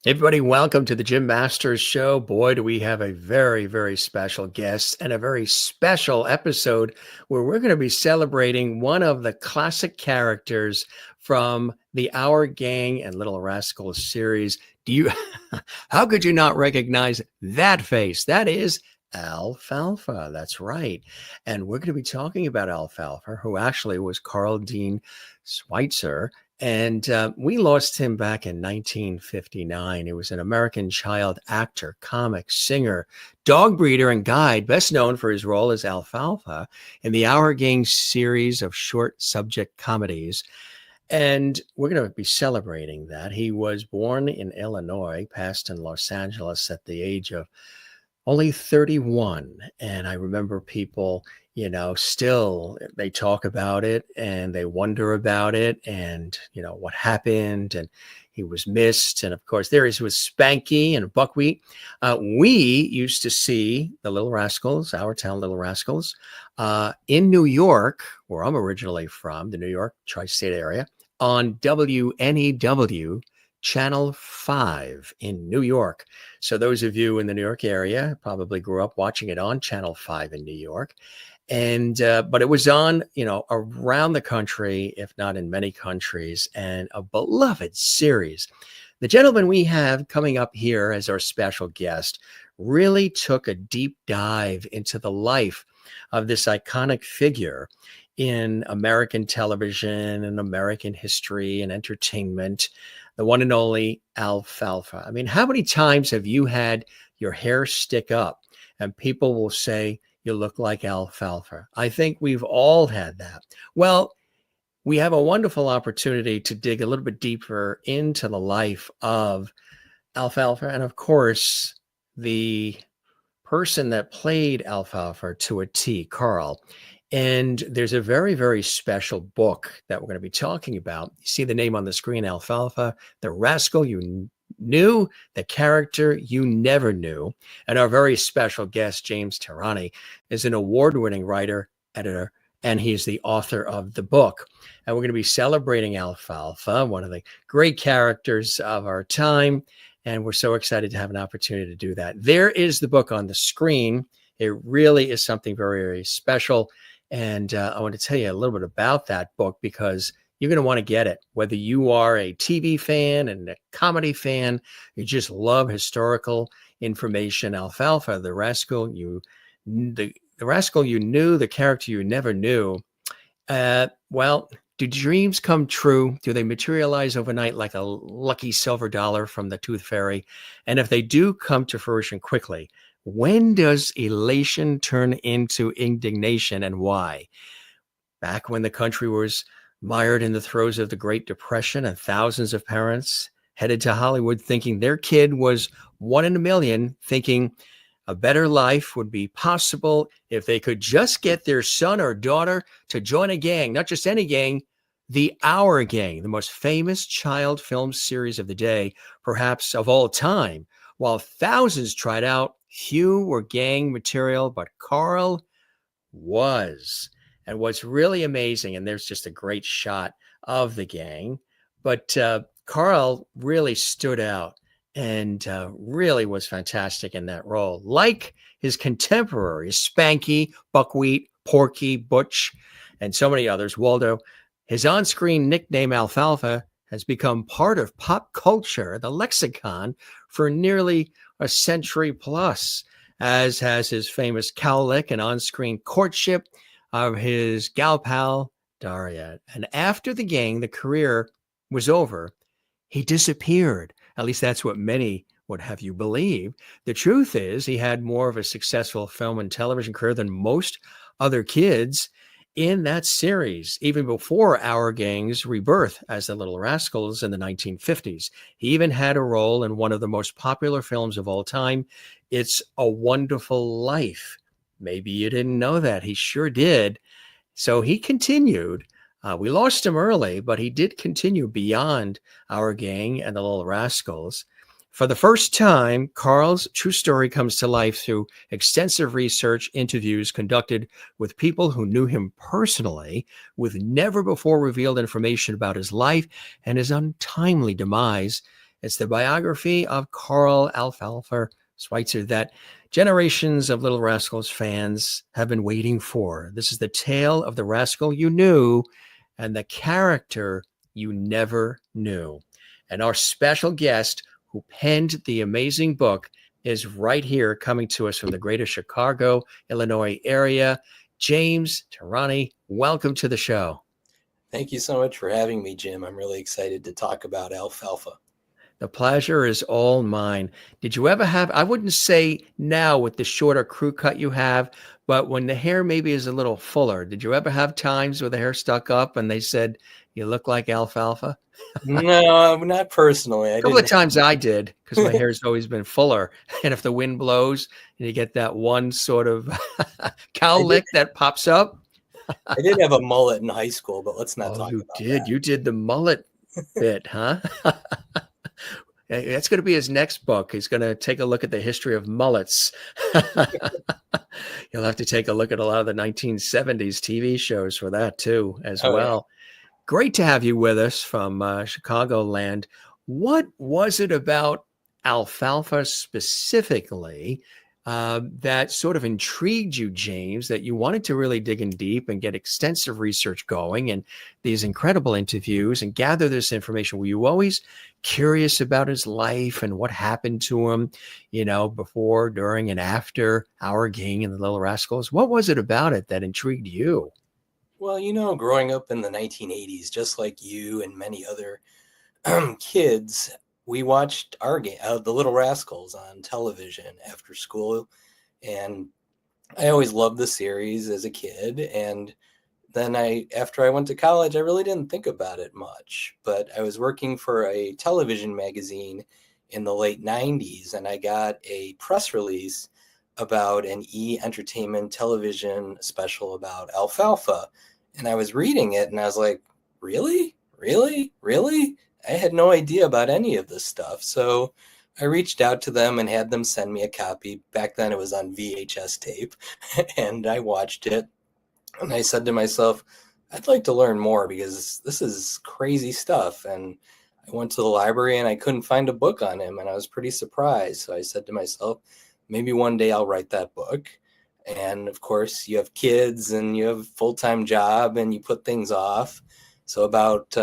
Everybody, welcome to the Jim Masters Show. Boy, do we have a very, very special guest and a very special episode where we're going to be celebrating one of the classic characters from the Our Gang and Little Rascals series. How could you not recognize that face? That is Alfalfa. That's right. And we're going to be talking about Alfalfa, who actually was Carl Dean Switzer. And we lost him back in 1959. He was an American child actor, comic, singer, dog breeder, and guide, best known for his role as Alfalfa in the Our Gang series of short subject comedies. And we're going to be celebrating that. He was born in Illinois, passed in Los Angeles at the age of only 31. And I remember people, still they talk about it and they wonder about it and, what happened. And he was missed. And of course, there he was, Spanky and Buckwheat. We used to see the Little Rascals, our town Little Rascals, in New York, where I'm originally from, the New York tri-state area, on WNEW Channel 5 in New York. So those of you in the New York area probably grew up watching it on Channel 5 in New York. And but it was on, around the country, if not in many countries, and a beloved series. The gentleman we have coming up here as our special guest really took a deep dive into the life of this iconic figure in American television and American history and entertainment, the one and only Alfalfa. I mean, how many times have you had your hair stick up and people will say, you look like Alfalfa? I think we've all had that. Well, we have a wonderful opportunity to dig a little bit deeper into the life of Alfalfa. And of course, the person that played Alfalfa to a T, Carl. And there's a very, very special book that we're going to be talking about. You see the name on the screen, Alfalfa, the Rascal You Knew, the character you never knew. And our very special guest, James Tehrani, is an award-winning writer, editor, and he's the author of the book. And we're going to be celebrating Alfalfa, one of the great characters of our time. And we're so excited to have an opportunity to do that. There is the book on the screen. It really is something very, very special. And I want to tell you a little bit about that book because you're going to want to get it, whether you are a TV fan and a comedy fan, you just love historical information. Alfalfa, the rascal you knew, the character you never knew. Well, do dreams come true? Do they materialize overnight like a lucky silver dollar from the Tooth Fairy? And if they do come to fruition quickly, when does elation turn into indignation and why? Back when the country was mired in the throes of the Great Depression and thousands of parents headed to Hollywood thinking their kid was one in a million, thinking a better life would be possible if they could just get their son or daughter to join a gang, not just any gang, the Our Gang, the most famous child film series of the day, perhaps of all time. While thousands tried out, few were gang material, but Carl was. And what's really amazing, and there's just a great shot of the gang, but Carl really stood out and really was fantastic in that role. Like his contemporaries, Spanky, Buckwheat, Porky, Butch, and so many others, Waldo, his on-screen nickname Alfalfa has become part of pop culture, the lexicon, for nearly a century plus, as has his famous cowlick and on-screen courtship of his gal pal, Daria. And after the gang, the career was over. He disappeared. At least that's what many would have you believe. The truth is he had more of a successful film and television career than most other kids in that series, even before Our Gang's rebirth as the Little Rascals in the 1950s. He even had a role in one of the most popular films of all time, It's a Wonderful Life. Maybe you didn't know that. He sure did. So he continued. We lost him early, but he did continue beyond Our Gang and the Little Rascals. For the first time, Carl's true story comes to life through extensive research, interviews conducted with people who knew him personally, with never before revealed information about his life and his untimely demise It's the biography of Carl Alfalfa Switzer that generations of Little Rascals fans have been waiting for. This is the tale of the rascal you knew and the character you never knew. And our special guest who penned the amazing book is right here coming to us from the greater Chicago, Illinois area. James Tehrani, welcome to the show. Thank you so much for having me, Jim. I'm really excited to talk about Alfalfa. The pleasure is all mine. Did you ever have, I wouldn't say now with the shorter crew cut you have, but when the hair maybe is a little fuller, did you ever have times where the hair stuck up and they said, you look like Alfalfa? No, not personally. A couple of times I did because my hair's always been fuller. And if the wind blows and you get that one sort of cowlick that pops up. I did have a mullet in high school, but let's not talk about that. You did the mullet bit, huh? That's going to be his next book. He's going to take a look at the history of mullets. You'll have to take a look at a lot of the 1970s TV shows for that too, as well. Yeah. Great to have you with us from Chicagoland. What was it about Alfalfa specifically that sort of intrigued you, James, that you wanted to really dig in deep and get extensive research going and these incredible interviews and gather this information? Were you always curious about his life and what happened to him, you know, before, during, and after Our Gang and the Little Rascals? What was it about it that intrigued you? Well, you know, growing up in the 1980s, just like you and many other kids, we watched Our Gang, the Little Rascals on television after school. And I always loved the series as a kid. And then after I went to college, I really didn't think about it much. But I was working for a television magazine in the late 90s, and I got a press release about an E! Entertainment television special about Alfalfa. And I was reading it and I was like, really? I had no idea about any of this stuff. So I reached out to them and had them send me a copy. Back then it was on VHS tape and I watched it. And I said to myself, I'd like to learn more because this is crazy stuff. And I went to the library and I couldn't find a book on him. And I was pretty surprised. So I said to myself, maybe one day I'll write that book. And of course, you have kids and you have a full-time job and you put things off. So about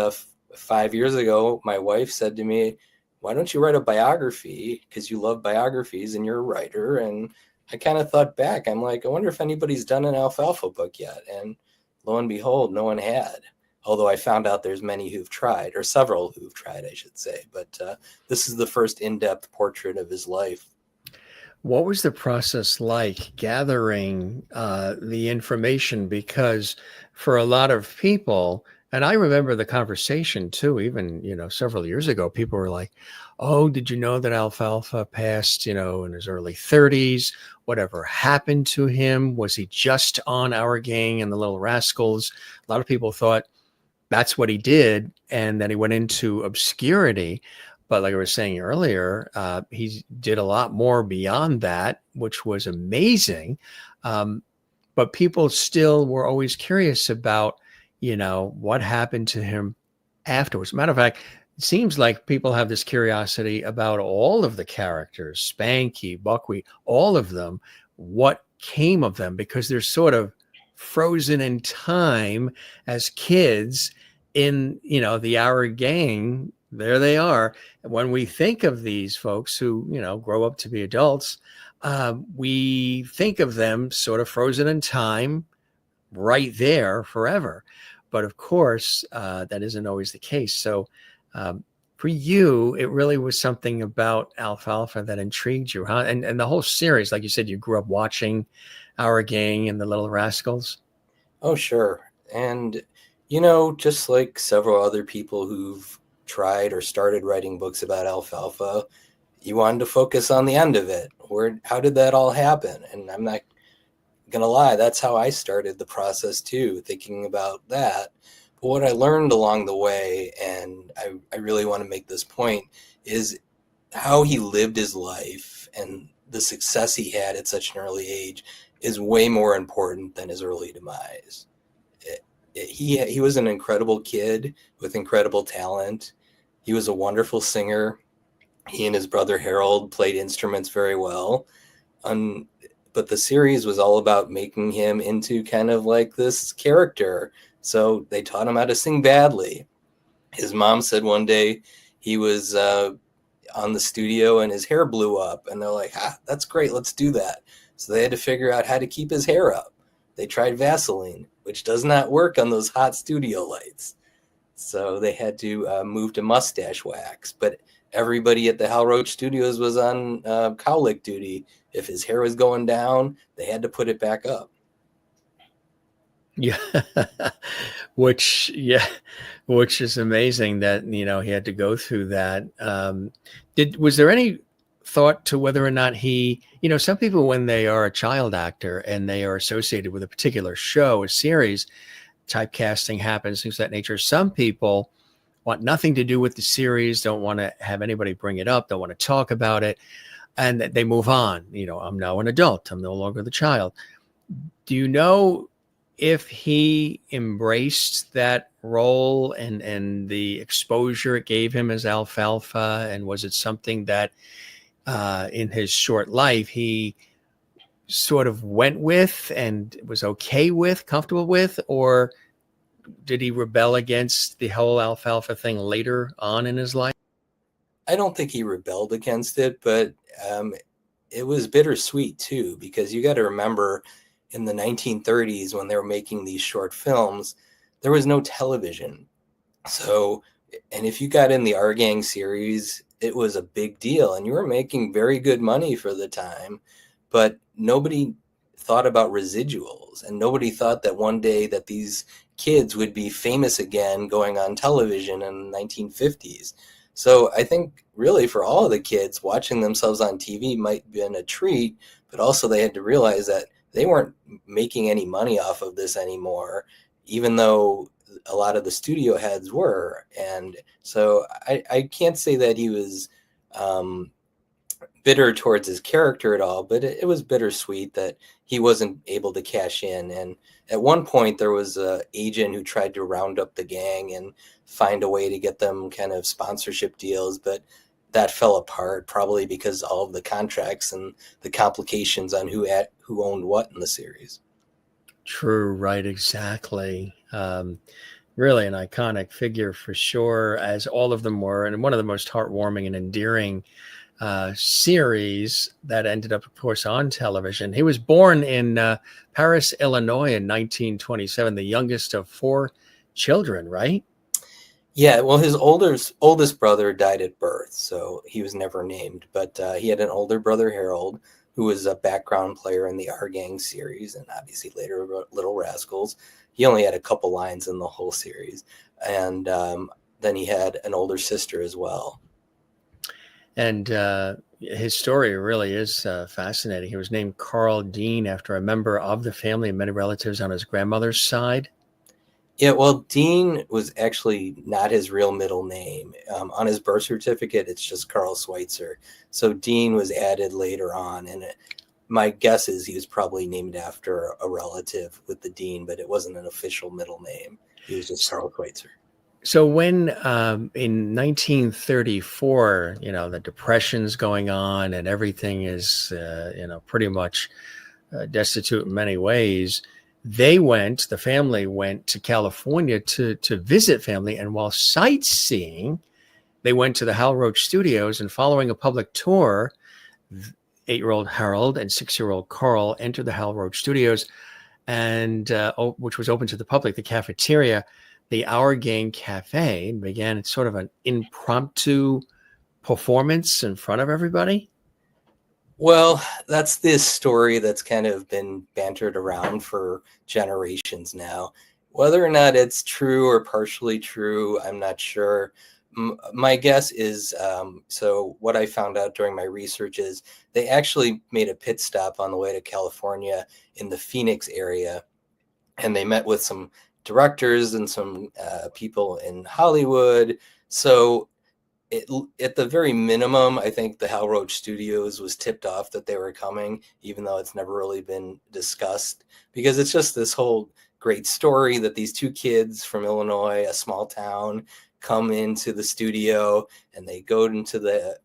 5 years ago, my wife said to me, why don't you write a biography? Because you love biographies and you're a writer. And I kind of thought back. I'm like, I wonder if anybody's done an Alfalfa book yet. And lo and behold, no one had. Although I found out there's many who've tried, or several who've tried, I should say. But this is the first in-depth portrait of his life. What was the process like gathering the information? Because for a lot of people, and I remember the conversation too, even, you know, several years ago, people were like, oh, did you know that Alfalfa passed, you know, in his early 30s? Whatever happened to him? Was he just on Our Gang and the Little Rascals? A lot of people thought that's what he did, and then he went into obscurity. But like I was saying earlier, he did a lot more beyond that, which was amazing. But people still were always curious about, you know, what happened to him afterwards. Matter of fact, it seems like people have this curiosity about all of the characters, Spanky, Buckwheat, all of them, what came of them, because they're sort of frozen in time as kids in, you know, the Our Gang. There they are. When we think of these folks who, you know, grow up to be adults, we think of them sort of frozen in time, right there forever. But of course, that isn't always the case. So for you, it really was something about Alfalfa that intrigued you, huh? And the whole series, like you said, you grew up watching Our Gang and the Little Rascals. Oh, sure. And, you know, just like several other people who've tried or started writing books about Alfalfa, you wanted to focus on the end of it. How did that all happen? And I'm not gonna lie, that's how I started the process too, thinking about that. But what I learned along the way, and I really want to make this point, is how he lived his life and the success he had at such an early age is way more important than his early demise. He was an incredible kid with incredible talent. He was a wonderful singer. He and his brother Harold played instruments very well. But the series was all about making him into kind of like this character. So they taught him how to sing badly. His mom said one day he was on the studio and his hair blew up, and they're like, that's great, let's do that. So they had to figure out how to keep his hair up. They tried Vaseline, which does not work on those hot studio lights. So they had to move to mustache wax. But everybody at the Hal Roach Studios was on cowlick duty. If his hair was going down, they had to put it back up. Yeah. which yeah which is amazing that he had to go through that. Was there any thought to whether or not he, some people, when they are a child actor and they are associated with a particular show, a series, typecasting happens, things of that nature. Some people want nothing to do with the series, don't want to have anybody bring it up, don't want to talk about it, and they move on. I'm now an adult, I'm no longer the child. Do you know if he embraced that role and the exposure it gave him as Alfalfa? And was it something that in his short life he sort of went with and was okay with, comfortable with, or did he rebel against the whole Alfalfa thing later on in his life? I don't think he rebelled against it, but it was bittersweet too, because you got to remember in the 1930s when they were making these short films, there was no television. So, and if you got in the Our Gang series, it was a big deal and you were making very good money for the time, but nobody thought about residuals, and nobody thought that one day that these kids would be famous again going on television in the 1950s. So I think really for all of the kids, watching themselves on TV might have been a treat, but also they had to realize that they weren't making any money off of this anymore, even though a lot of the studio heads were. And so I can't say that he was bitter towards his character at all, but it was bittersweet that he wasn't able to cash in. And at one point there was an agent who tried to round up the gang and find a way to get them kind of sponsorship deals, but that fell apart, probably because all of the contracts and the complications on who owned what in the series. True, right, exactly. Really an iconic figure for sure, as all of them were, and one of the most heartwarming and endearing series that ended up, of course, on television. He was born in Paris, Illinois in 1927, the youngest of four children, right? Yeah, well, his oldest brother died at birth, so he was never named. But he had an older brother, Harold, who was a background player in the Our Gang series and obviously later Little Rascals. He only had a couple lines in the whole series. And then he had an older sister as well. And his story really is fascinating. He was named Carl Dean after a member of the family and many relatives on his grandmother's side. Yeah, well, Dean was actually not his real middle name. On his birth certificate, it's just Carl Switzer. So Dean was added later on, and my guess is he was probably named after a relative with the Dean, but it wasn't an official middle name. He was just Carl Switzer. So when in 1934, the Depression's going on and everything is, pretty much destitute in many ways, the family went to California to visit family. And while sightseeing, they went to the Hal Roach Studios, and following a public tour, 8-year-old Harold and 6-year-old Carl entered the Hal Roach Studios, and which was open to the public, the cafeteria. The Our Gang Cafe began sort of an impromptu performance in front of everybody. Well, that's this story that's kind of been bantered around for generations now. Whether or not it's true or partially true, I'm not sure. My guess is, so what I found out during my research is they actually made a pit stop on the way to California in the Phoenix area, and they met with some directors and some people in Hollywood. So at the very minimum, I think the Hal Roach Studios was tipped off that they were coming, even though it's never really been discussed, because it's just this whole great story that these two kids from Illinois, a small town, come into the studio and they go into the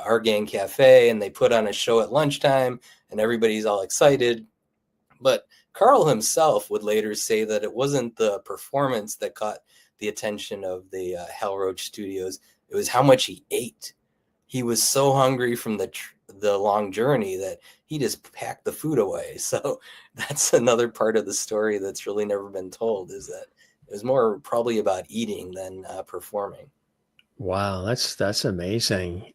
Our Gang Cafe, and they put on a show at lunchtime, and everybody's all excited. But Carl himself would later say that it wasn't the performance that caught the attention of the Hal Roach Studios. It was how much he ate. He was so hungry from the long journey that he just packed the food away. So that's another part of the story that's really never been told, is that it was more probably about eating than performing. Wow, that's amazing.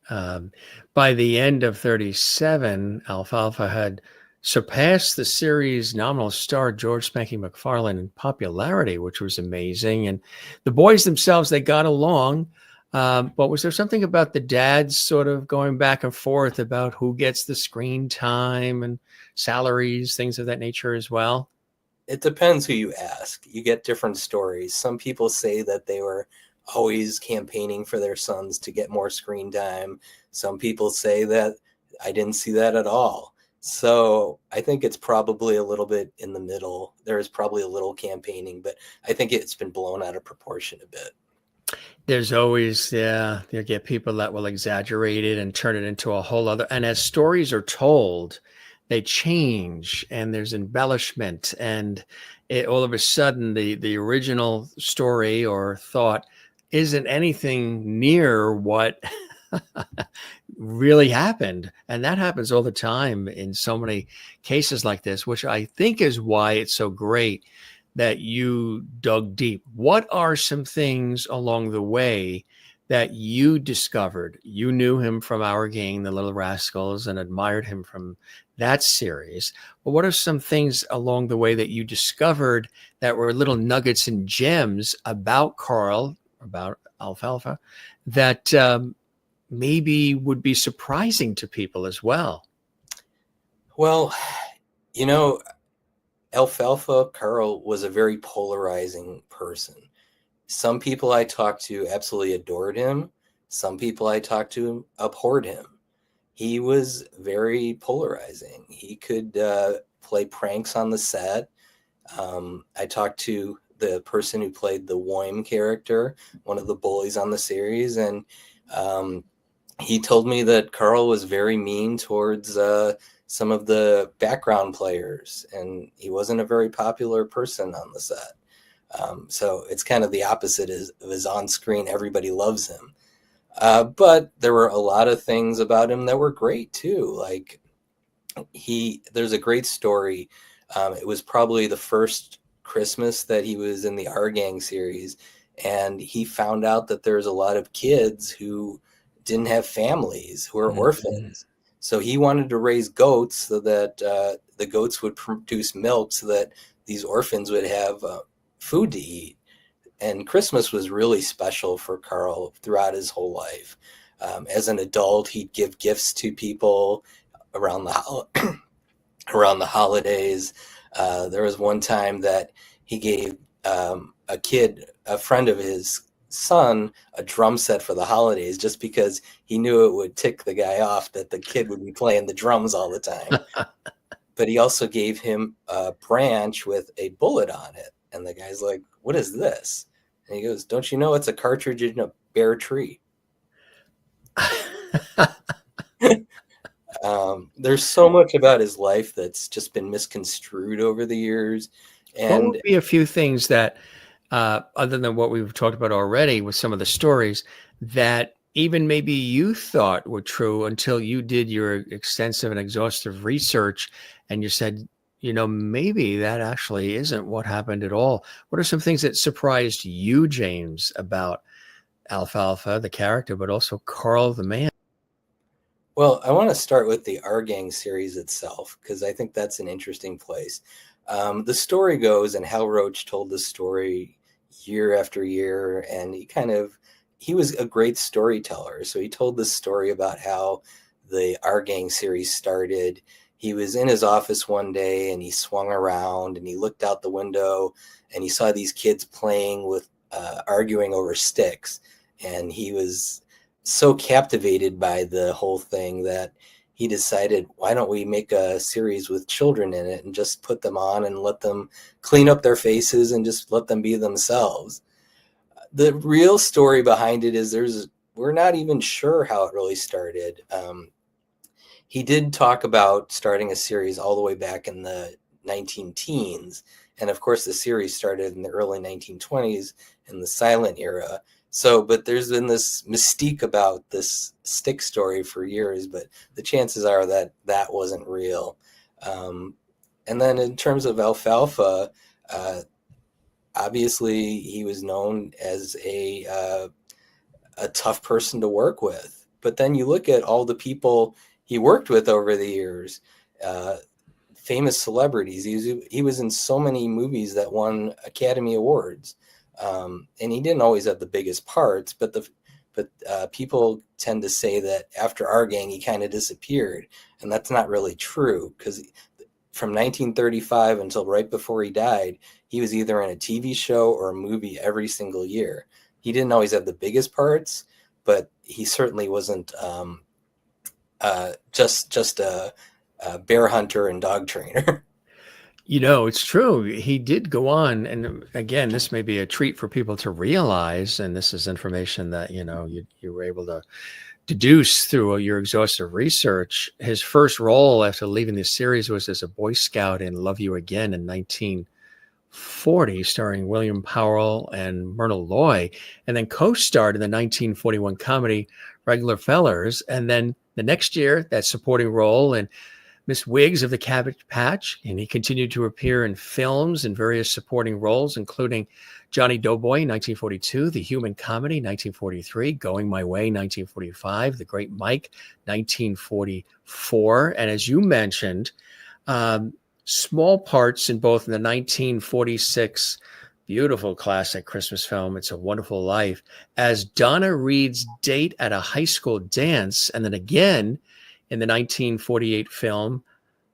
By the end of 37, Alfalfa had surpassed the series' nominal star George Spanky McFarlane in popularity, which was amazing. And the boys themselves, they got along. But was there something about the dads sort of going back and forth about who gets the screen time and salaries, things of that nature as well? It depends who you ask. You get different stories. Some people say that they were always campaigning for their sons to get more screen time. Some people say that I didn't see that at all. So I think it's probably a little bit in the middle. There is probably a little campaigning, but I think it's been blown out of proportion a bit. There's always, yeah, you get people that will exaggerate it and turn it into a whole other. And as stories are told, they change and there's embellishment. And all of a sudden, the original story or thought isn't anything near what really happened. And that happens all the time in so many cases like this, which I think is why it's so great that you dug deep. What are some things along the way that you discovered? You knew him from Our Gang, the Little Rascals, and admired him from that series. But what are some things along the way that you discovered that were little nuggets and gems about Carl, about Alfalfa, that maybe would be surprising to people as well? Well, you know, Alfalfa Carl was a very polarizing person. Some people I talked to absolutely adored him. Some people I talked to abhorred him. He was very polarizing. He could play pranks on the set. I talked to the person who played the Woim character, one of the bullies on the series, and he told me that Carl was very mean towards some of the background players, and he wasn't a very popular person on the set. So it's kind of the opposite of his on-screen, everybody loves him. But there were a lot of things about him that were great too. Like there's a great story. It was probably the first Christmas that he was in the Our Gang series, and he found out that there's a lot of kids who didn't have families, who were orphans. So he wanted to raise goats so that the goats would produce milk so that these orphans would have food to eat. And Christmas was really special for Carl throughout his whole life. As an adult, he'd give gifts to people around the around the holidays. There was one time that he gave a friend of his son, a drum set for the holidays, just because he knew it would tick the guy off that the kid would be playing the drums all the time. But he also gave him a branch with a bullet on it. And the guy's like, "What is this?" And he goes, "Don't you know it's a cartridge in a bare tree?" There's so much about his life that's just been misconstrued over the years. What And would be a few things that, other than what we've talked about already with some of the stories, that even maybe you thought were true until you did your extensive and exhaustive research and you said, maybe that actually isn't what happened at all? What are some things that surprised you, James, about Alfalfa, the character, but also Carl, the man? Well, I want to start with the Our Gang series itself, because I think that's an interesting place. The story goes, and Hal Roach told the story year after year, and he was a great storyteller. So he told this story about how the Our Gang series started. He was in his office one day and he swung around and he looked out the window and he saw these kids playing with, arguing over sticks. And he was so captivated by the whole thing that he decided, why don't we make a series with children in it and just put them on and let them clean up their faces and just let them be themselves. The real story behind it is there's we're not even sure how it really started. He did talk about starting a series all the way back in the 19 teens. And of course, the series started in the early 1920s in the silent era. So, but there's been this mystique about this stick story for years, but the chances are that that wasn't real. And then in terms of Alfalfa, obviously he was known as a tough person to work with. But then you look at all the people he worked with over the years, uh, famous celebrities. He was in so many movies that won Academy Awards, and he didn't always have the biggest parts. But people tend to say that after Our Gang he kind of disappeared, and that's not really true, because from 1935 until right before he died, he was either in a TV show or a movie every single year. He didn't always have the biggest parts, but he certainly wasn't just a bear hunter and dog trainer. It's true. He did go on. And again, this may be a treat for people to realize. And this is information that, you were able to deduce through your exhaustive research. His first role after leaving the series was as a Boy Scout in Love You Again in 1940, starring William Powell and Myrna Loy, and then co-starred in the 1941 comedy Regular Fellers. And then the next year, that supporting role in Miss Wiggs of the Cabbage Patch, and he continued to appear in films and various supporting roles, including Johnny Doughboy, 1942, The Human Comedy, 1943, Going My Way, 1945, The Great Mike, 1944. And as you mentioned, small parts in both the 1946 beautiful classic Christmas film, It's a Wonderful Life, as Donna Reed's date at a high school dance, and then again in the 1948 film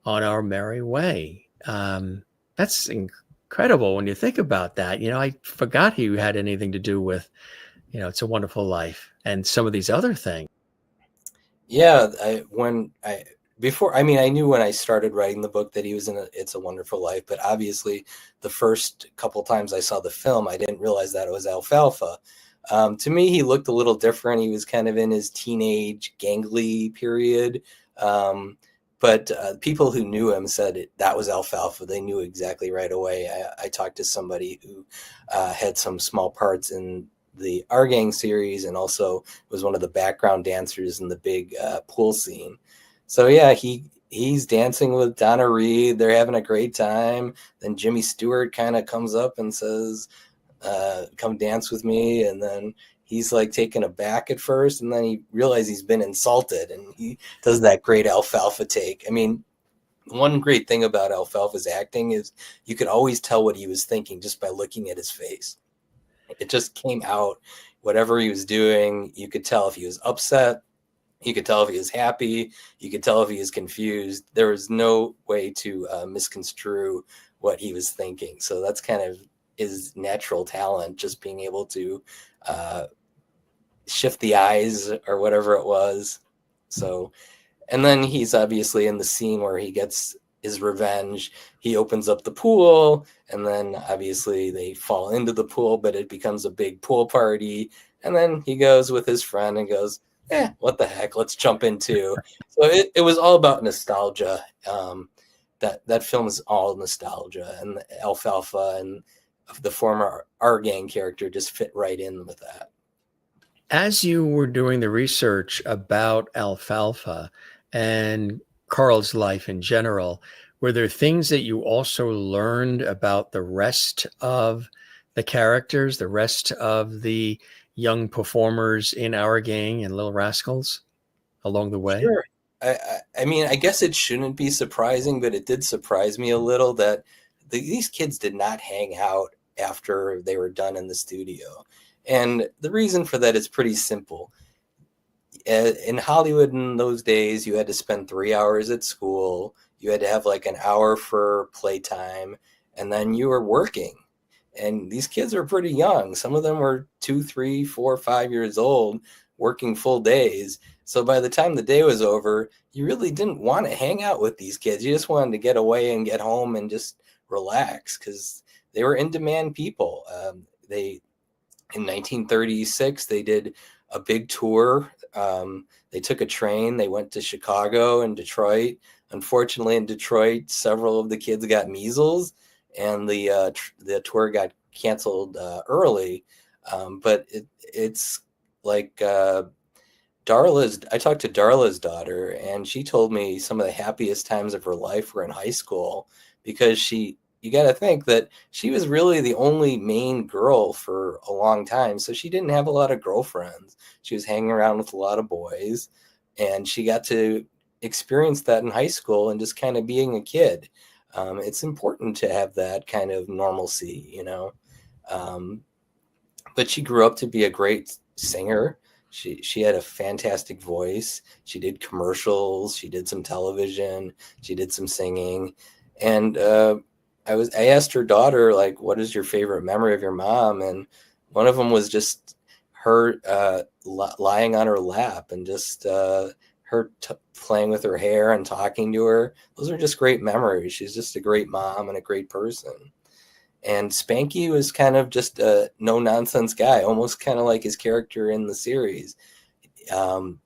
On Our Merry Way. That's incredible when you think about that. I forgot he had anything to do with, It's a Wonderful Life and some of these other things. Yeah, I knew when I started writing the book that he was in It's a Wonderful Life, but obviously the first couple times I saw the film, I didn't realize that it was Alfalfa. To me, he looked a little different. He was kind of in his teenage gangly period. But people who knew him said that was Alfalfa. They knew exactly right away. I talked to somebody who had some small parts in the Our Gang series and also was one of the background dancers in the big pool scene. So yeah, he's dancing with Donna Reed. They're having a great time. Then Jimmy Stewart kind of comes up and says, come dance with me. And then he's like taken aback at first, and then he realizes he's been insulted, and he does that great Alfalfa take. I mean, one great thing about Alfalfa's acting is you could always tell what he was thinking just by looking at his face. It just came out, whatever he was doing. You could tell if he was upset. You could tell if he was happy. You could tell if he was confused. There was no way to misconstrue what he was thinking. So that's kind of his natural talent, just being able to shift the eyes or whatever it was. So, and then he's obviously in the scene where he gets his revenge. He opens up the pool, and then obviously they fall into the pool, but it becomes a big pool party. And then he goes with his friend and goes, what the heck, let's jump in too. So it was all about nostalgia. That film is all nostalgia, and Alfalfa and the former Our Gang character just fit right in with that. As you were doing the research about Alfalfa and Carl's life in general, were there things that you also learned about the rest of the characters, the rest of the young performers in Our Gang and Little Rascals along the way? Sure. I mean, I guess it shouldn't be surprising, but it did surprise me a little that these kids did not hang out after they were done in the studio. And the reason for that is pretty simple. In Hollywood in those days, you had to spend 3 hours at school. You had to have like an hour for playtime, and then you were working. And these kids were pretty young. Some of them were 2, 3, 4, 5 years old, working full days. So by the time the day was over, you really didn't want to hang out with these kids. You just wanted to get away and get home and just relax, because they were in-demand people. In 1936, they did a big tour. They took a train. They went to Chicago and Detroit. Unfortunately, in Detroit, several of the kids got measles, and the tour got canceled early. But it's like I talked to Darla's daughter, and she told me some of the happiest times of her life were in high school because you got to think that she was really the only main girl for a long time. So she didn't have a lot of girlfriends. She was hanging around with a lot of boys, and she got to experience that in high school and just kind of being a kid. It's important to have that kind of normalcy, you know. Um, but she grew up to be a great singer. She had a fantastic voice. She did commercials. She did some television. She did some singing, and I asked her daughter, like, what is your favorite memory of your mom? And one of them was just her lying on her lap and just her playing with her hair and talking to her. Those are just great memories. She's just a great mom and a great person. And Spanky was kind of just a no nonsense guy, almost kind of like his character in the series. Um,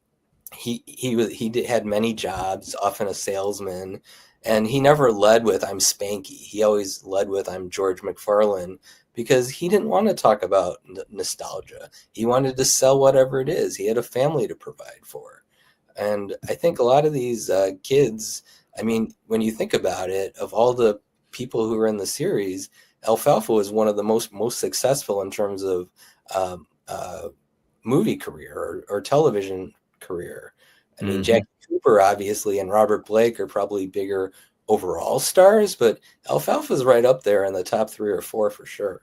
had many jobs, often a salesman, and he never led with "I'm Spanky." He always led with "I'm George McFarlane," because he didn't want to talk about nostalgia. He wanted to sell whatever it is. He had a family to provide for, and I think a lot of these kids. I mean, when you think about it, of all the people who were in the series, Alfalfa was one of the most successful in terms of um, uh, movie career or television career. I mean, Jackie Cooper obviously and Robert Blake are probably bigger overall stars, but Alfalfa's right up there in the top 3 or 4 for sure.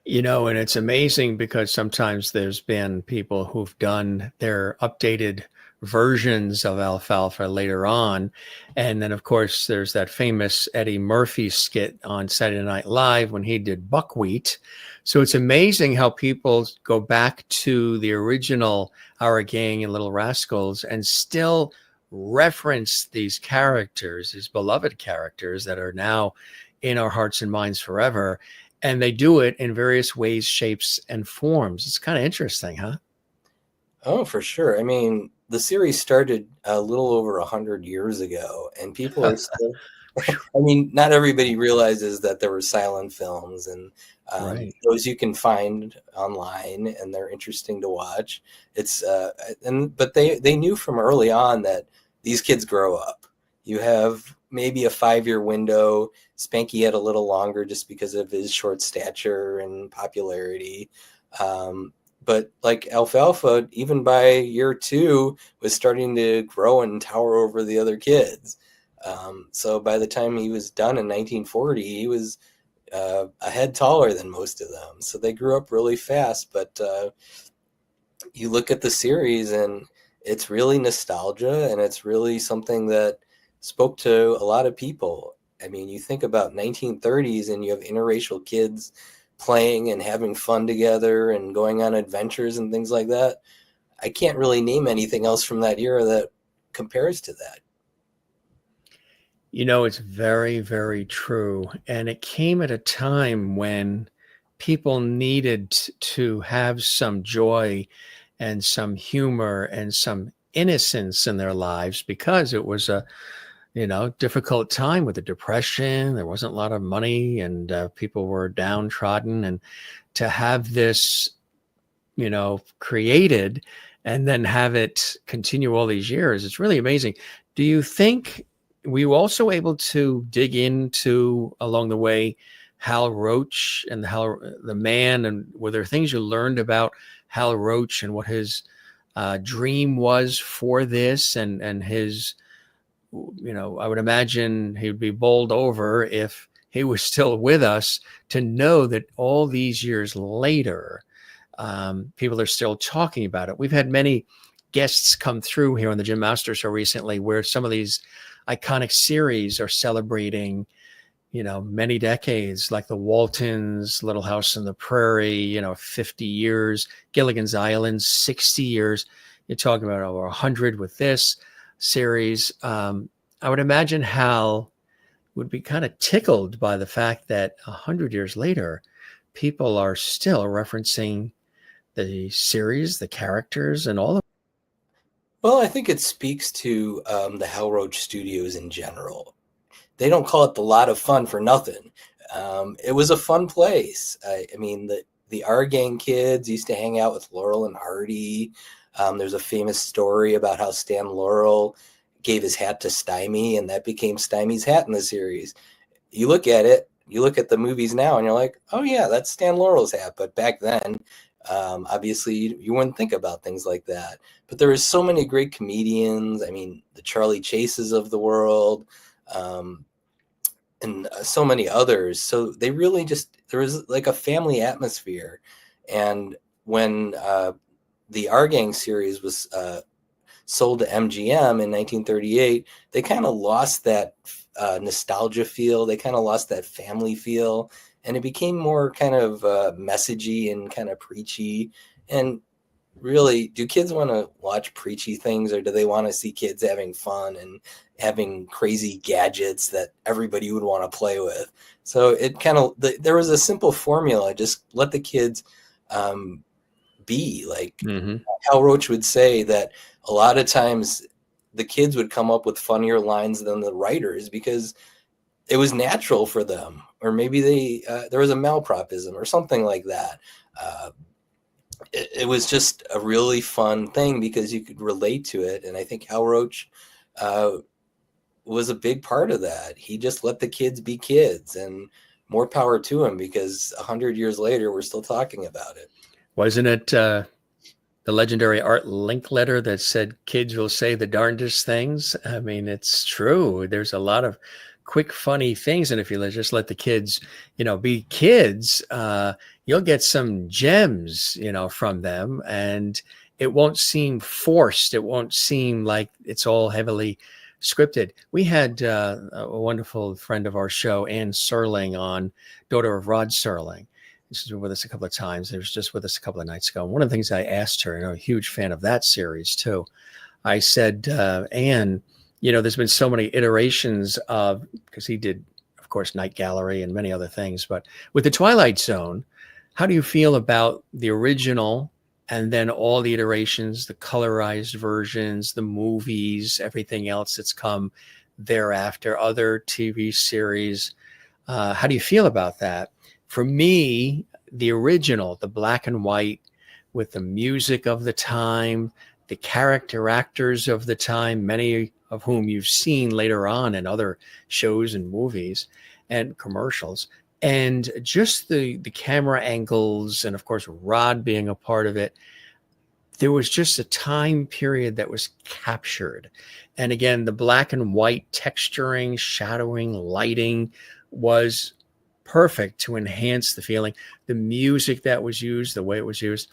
You know, and it's amazing because sometimes there's been people who've done their updated versions of Alfalfa later on. And then, of course, there's that famous Eddie Murphy skit on Saturday Night Live when he did Buckwheat. So it's amazing how people go back to the original Our Gang and Little Rascals and still reference these characters, these beloved characters that are now in our hearts and minds forever. And they do it in various ways, shapes, and forms. It's kind of interesting, huh? Oh, for sure. I mean, the series started a little over 100 years ago, and people are still. I mean, not everybody realizes that there were silent films, and Right. those you can find online, and they're interesting to watch. It's but they knew from early on that these kids grow up. You have maybe a 5-year window. Spanky had a little longer just because of his short stature and popularity. But like Alfalfa, even by year 2, was starting to grow and tower over the other kids. So by the time he was done in 1940, he was a head taller than most of them. So they grew up really fast. But you look at the series, and it's really nostalgia, and it's really something that spoke to a lot of people. I mean, you think about 1930s, and you have interracial kids playing and having fun together and going on adventures and things like that. I can't really name anything else from that era that compares to that. You know, it's very, very true. And it came at a time when people needed to have some joy and some humor and some innocence in their lives because it was a, difficult time with the depression. There wasn't a lot of money and people were downtrodden. And to have this, created and then have it continue all these years, it's really amazing. Do you think were you also able to dig into along the way Hal Roach and the man, and were there things you learned about Hal Roach and what his dream was for this and his, I would imagine he would be bowled over if he was still with us to know that all these years later, people are still talking about it. We've had many guests come through here on the Jim Master Show recently where some of these iconic series are celebrating, many decades, like the Waltons, Little House on the Prairie, 50 years, Gilligan's Island, 60 years. You're talking about over 100 with this series. I would imagine Hal would be kind of tickled by the fact that 100 years later, people are still referencing the series, the characters, and all of Well, I think it speaks to the Hal Roach Studios in general. They don't call it the Lot of Fun for nothing. It was a fun place. I mean, the Our Gang kids used to hang out with Laurel and Hardy. There's a famous story about how Stan Laurel gave his hat to Stymie, and that became Stymie's hat in the series. You look at it, you look at the movies now, and you're like, oh yeah, that's Stan Laurel's hat. But back then, obviously, you wouldn't think about things like that. But there was so many great comedians. I mean, the Charlie Chases of the world. And so many others. So they really there was like a family atmosphere. And when the Our Gang series was sold to MGM in 1938, they kind of lost that nostalgia feel. They kind of lost that family feel. And it became more kind of messagey and kind of preachy. And really, do kids want to watch preachy things, or do they want to see kids having fun and having crazy gadgets that everybody would want to play with? So it kind of, there was a simple formula: just let the kids be. Like Hal Roach would say that a lot of times the kids would come up with funnier lines than the writers because it was natural for them, or maybe there was a malapropism or something like that. It was just a really fun thing because you could relate to it. And I think Hal Roach was a big part of that. He just let the kids be kids, and more power to him, because 100 years later, we're still talking about it. Wasn't it the legendary Art Linkletter that said kids will say the darndest things? I mean, it's true. There's a lot of quick, funny things. And if you just let the kids, be kids, you'll get some gems, from them, and it won't seem forced. It won't seem like it's all heavily scripted. We had a wonderful friend of our show, Ann Serling, on, daughter of Rod Serling. She's been with us a couple of times. She was just with us a couple of nights ago. And one of the things I asked her, and I'm a huge fan of that series too, I said, Ann, there's been so many iterations of, because he did, of course, Night Gallery and many other things, but with the Twilight Zone, how do you feel about the original and then all the iterations, the colorized versions, the movies, everything else that's come thereafter, other TV series? How do you feel about that? For me, the original, the black and white, with the music of the time, the character actors of the time, many of whom you've seen later on in other shows and movies and commercials, and just the camera angles, and of course Rod being a part of it. There was just a time period that was captured. And again, the black and white texturing, shadowing, lighting was perfect to enhance the feeling. The music that was used, the way it was used.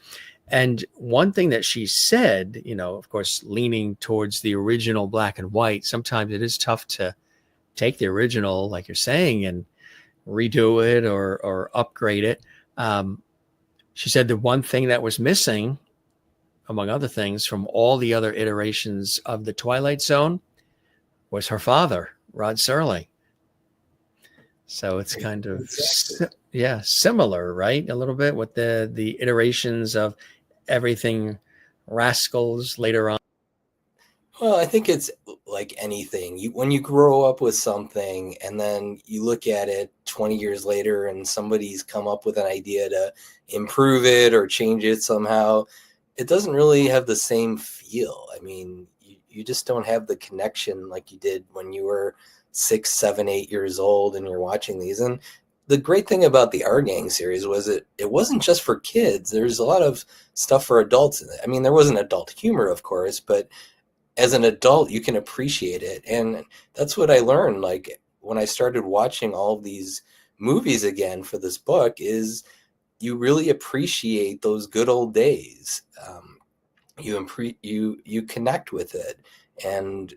And one thing that she said, of course, leaning towards the original black and white, sometimes it is tough to take the original, like you're saying, and redo it or upgrade it. She said the one thing that was missing, among other things, from all the other iterations of the Twilight Zone was her father, Rod Serling. So it's kind of, similar, right? A little bit with the iterations of everything Rascals later on. Well, I think it's like anything. When you grow up with something and then you look at it 20 years later and somebody's come up with an idea to improve it or change it somehow, it doesn't really have the same feel. I mean, you just don't have the connection like you did when you were 6, 7, 8 years old and you're watching these. And the great thing about the Our Gang series was it wasn't just for kids. There's a lot of stuff for adults in it. I mean, there wasn't adult humor, of course, but as an adult, you can appreciate it. And that's what I learned. Like when I started watching all of these movies again for this book, is you really appreciate those good old days. You connect with it. And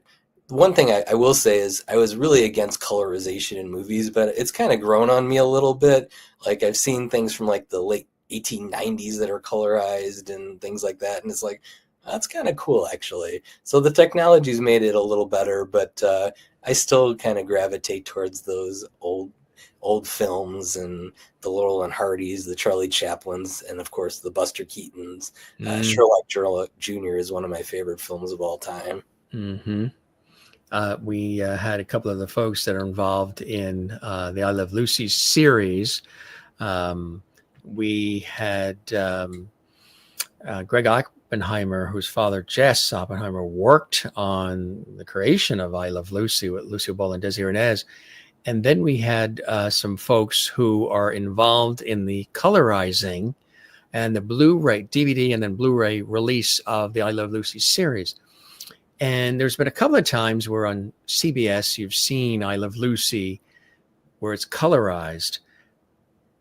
one thing I will say is I was really against colorization in movies, but it's kind of grown on me a little bit. Like I've seen things from like the late 1890s that are colorized and things like that. And it's like, that's kind of cool, actually. So the technology's made it a little better, but I still kind of gravitate towards those old films and the Laurel and Hardys, the Charlie Chaplins, and of course the Buster Keatons. Sherlock Jr. is one of my favorite films of all time. Mm-hmm. We had a couple of the folks that are involved in the I Love Lucy series. We had Greg Oppenheimer, whose father, Jess Oppenheimer, worked on the creation of I Love Lucy with Lucille Ball and Desi Arnaz. And then we had some folks who are involved in the colorizing and the Blu-ray, DVD, and then Blu-ray release of the I Love Lucy series. And there's been a couple of times where on CBS you've seen I Love Lucy where it's colorized,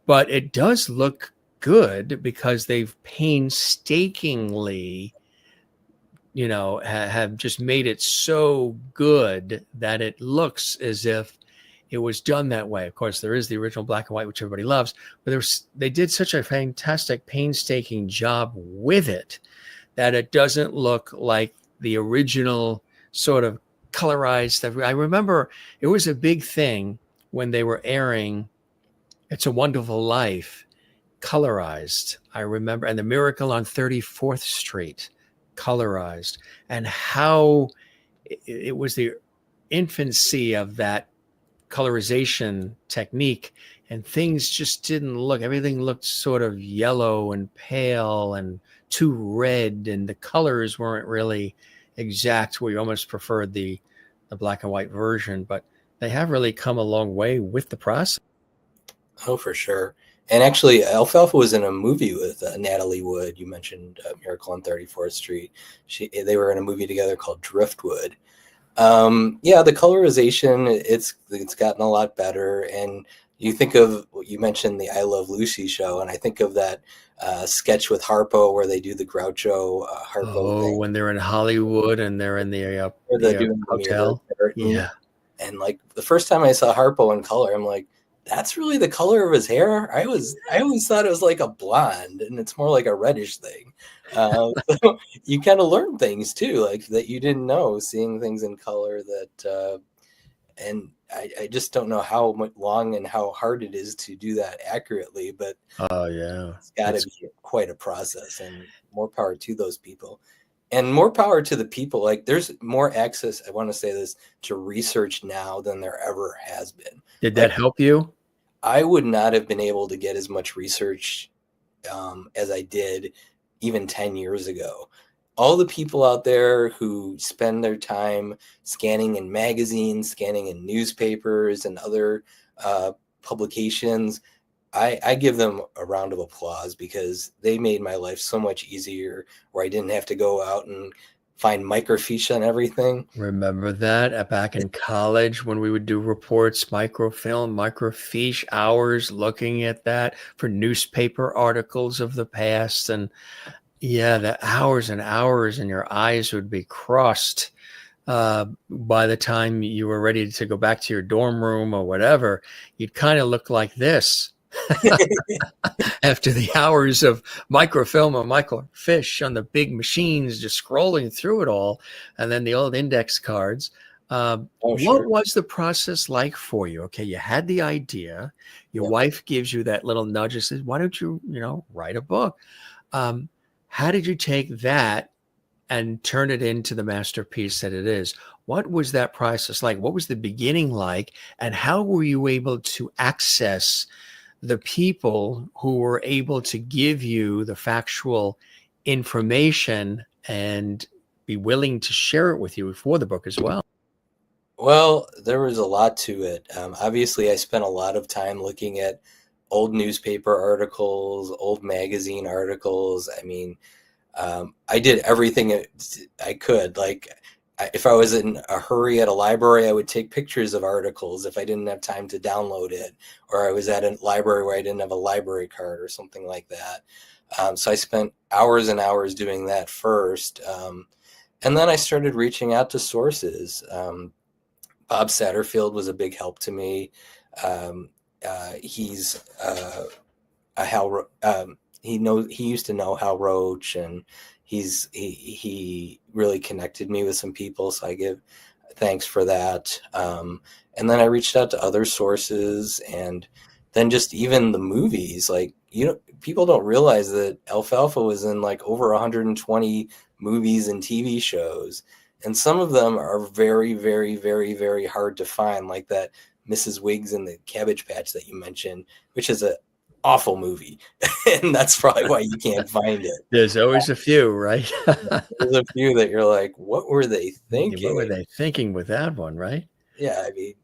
but it does look good because they've painstakingly, have just made it so good that it looks as if it was done that way. Of course, there is the original black and white, which everybody loves, but they did such a fantastic, painstaking job with it that it doesn't look like the original sort of colorized stuff. I remember it was a big thing when they were airing It's a Wonderful Life colorized. I remember, and The Miracle on 34th Street colorized, and how it was the infancy of that colorization technique, and things just didn't everything looked sort of yellow and pale and too red, and the colors weren't really exact. We almost preferred the black and white version, but they have really come a long way with the process. Oh, for sure. And actually, Alfalfa was in a movie with Natalie Wood. You mentioned Miracle on 34th Street. They were in a movie together called Driftwood. Yeah, the colorization, it's gotten a lot better. And you mentioned the I Love Lucy show, and I think of that sketch with Harpo where they do the Groucho Harpo thing. When they're in Hollywood and they're in the hotel. Yeah. And like the first time I saw Harpo in color, I'm like, that's really the color of his hair. I always thought it was like a blonde, and it's more like a reddish thing. So you kind of learn things too, like that you didn't know, seeing things in color that, and I just don't know how long and how hard it is to do that accurately, but oh yeah, it's got to be quite a process, and more power to those people. And more power to the people. Like there's more access, I want to say this, to research now than there ever has been. Did that help you? I would not have been able to get as much research as I did even 10 years ago. All the people out there who spend their time scanning in magazines, scanning in newspapers and other publications, I give them a round of applause because they made my life so much easier, where I didn't have to go out and find microfiche on everything. Remember that back in college when we would do reports, microfilm, microfiche, hours looking at that for newspaper articles of the past. And yeah, the hours and hours, and your eyes would be crossed by the time you were ready to go back to your dorm room or whatever. You'd kind of look like this. After the hours of microfilm or microfiche on the big machines, just scrolling through it all, and then the old index cards. What was the process like for you? Okay, you had the idea. Your wife gives you that little nudge and says, "Why don't you, write a book?" How did you take that and turn it into the masterpiece that it is? What was that process like? What was the beginning like? And how were you able to access the people who were able to give you the factual information and be willing to share it with you for the book as well? Well, there was a lot to it. Obviously, I spent a lot of time looking at old newspaper articles, old magazine articles. I mean, I did everything I could. Like, if I was in a hurry at a library, I would take pictures of articles if I didn't have time to download it, or I was at a library where I didn't have a library card or something like that. So I spent hours and hours doing that first. And then I started reaching out to sources. Bob Satterfield was a big help to me. He's he used to know Hal Roach, and he really connected me with some people. So I give thanks for that. And then I reached out to other sources, and then just even the movies, like, people don't realize that Alfalfa was in like over 120 movies and TV shows. And some of them are very, very, very, very hard to find, like that Mrs. Wiggs and the Cabbage Patch that you mentioned, which is an awful movie. And that's probably why you can't find it. There's always a few, right? There's a few that you're like, what were they What were thinking? they thinking with that one, right? Yeah, I mean,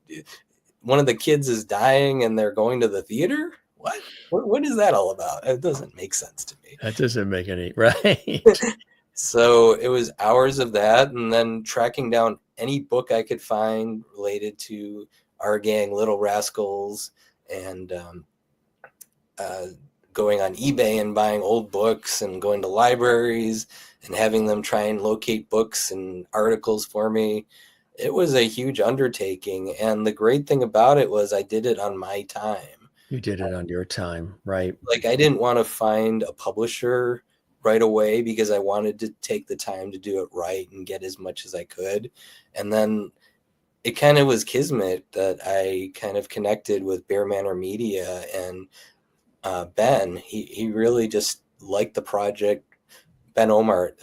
one of the kids is dying and they're going to the theater? What is that all about? It doesn't make sense to me. That doesn't make any, right? So it was hours of that, and then tracking down any book I could find related to our gang, Little Rascals, and going on eBay and buying old books and going to libraries and having them try and locate books and articles for me. It was a huge undertaking, and the great thing about it was I did it on my time. You did it on your time, right? Like, I didn't want to find a publisher right away because I wanted to take the time to do it right and get as much as I could. And then it kind of was kismet that I kind of connected with Bear Manor Media, and Ben. He really just liked the project. Ben Omar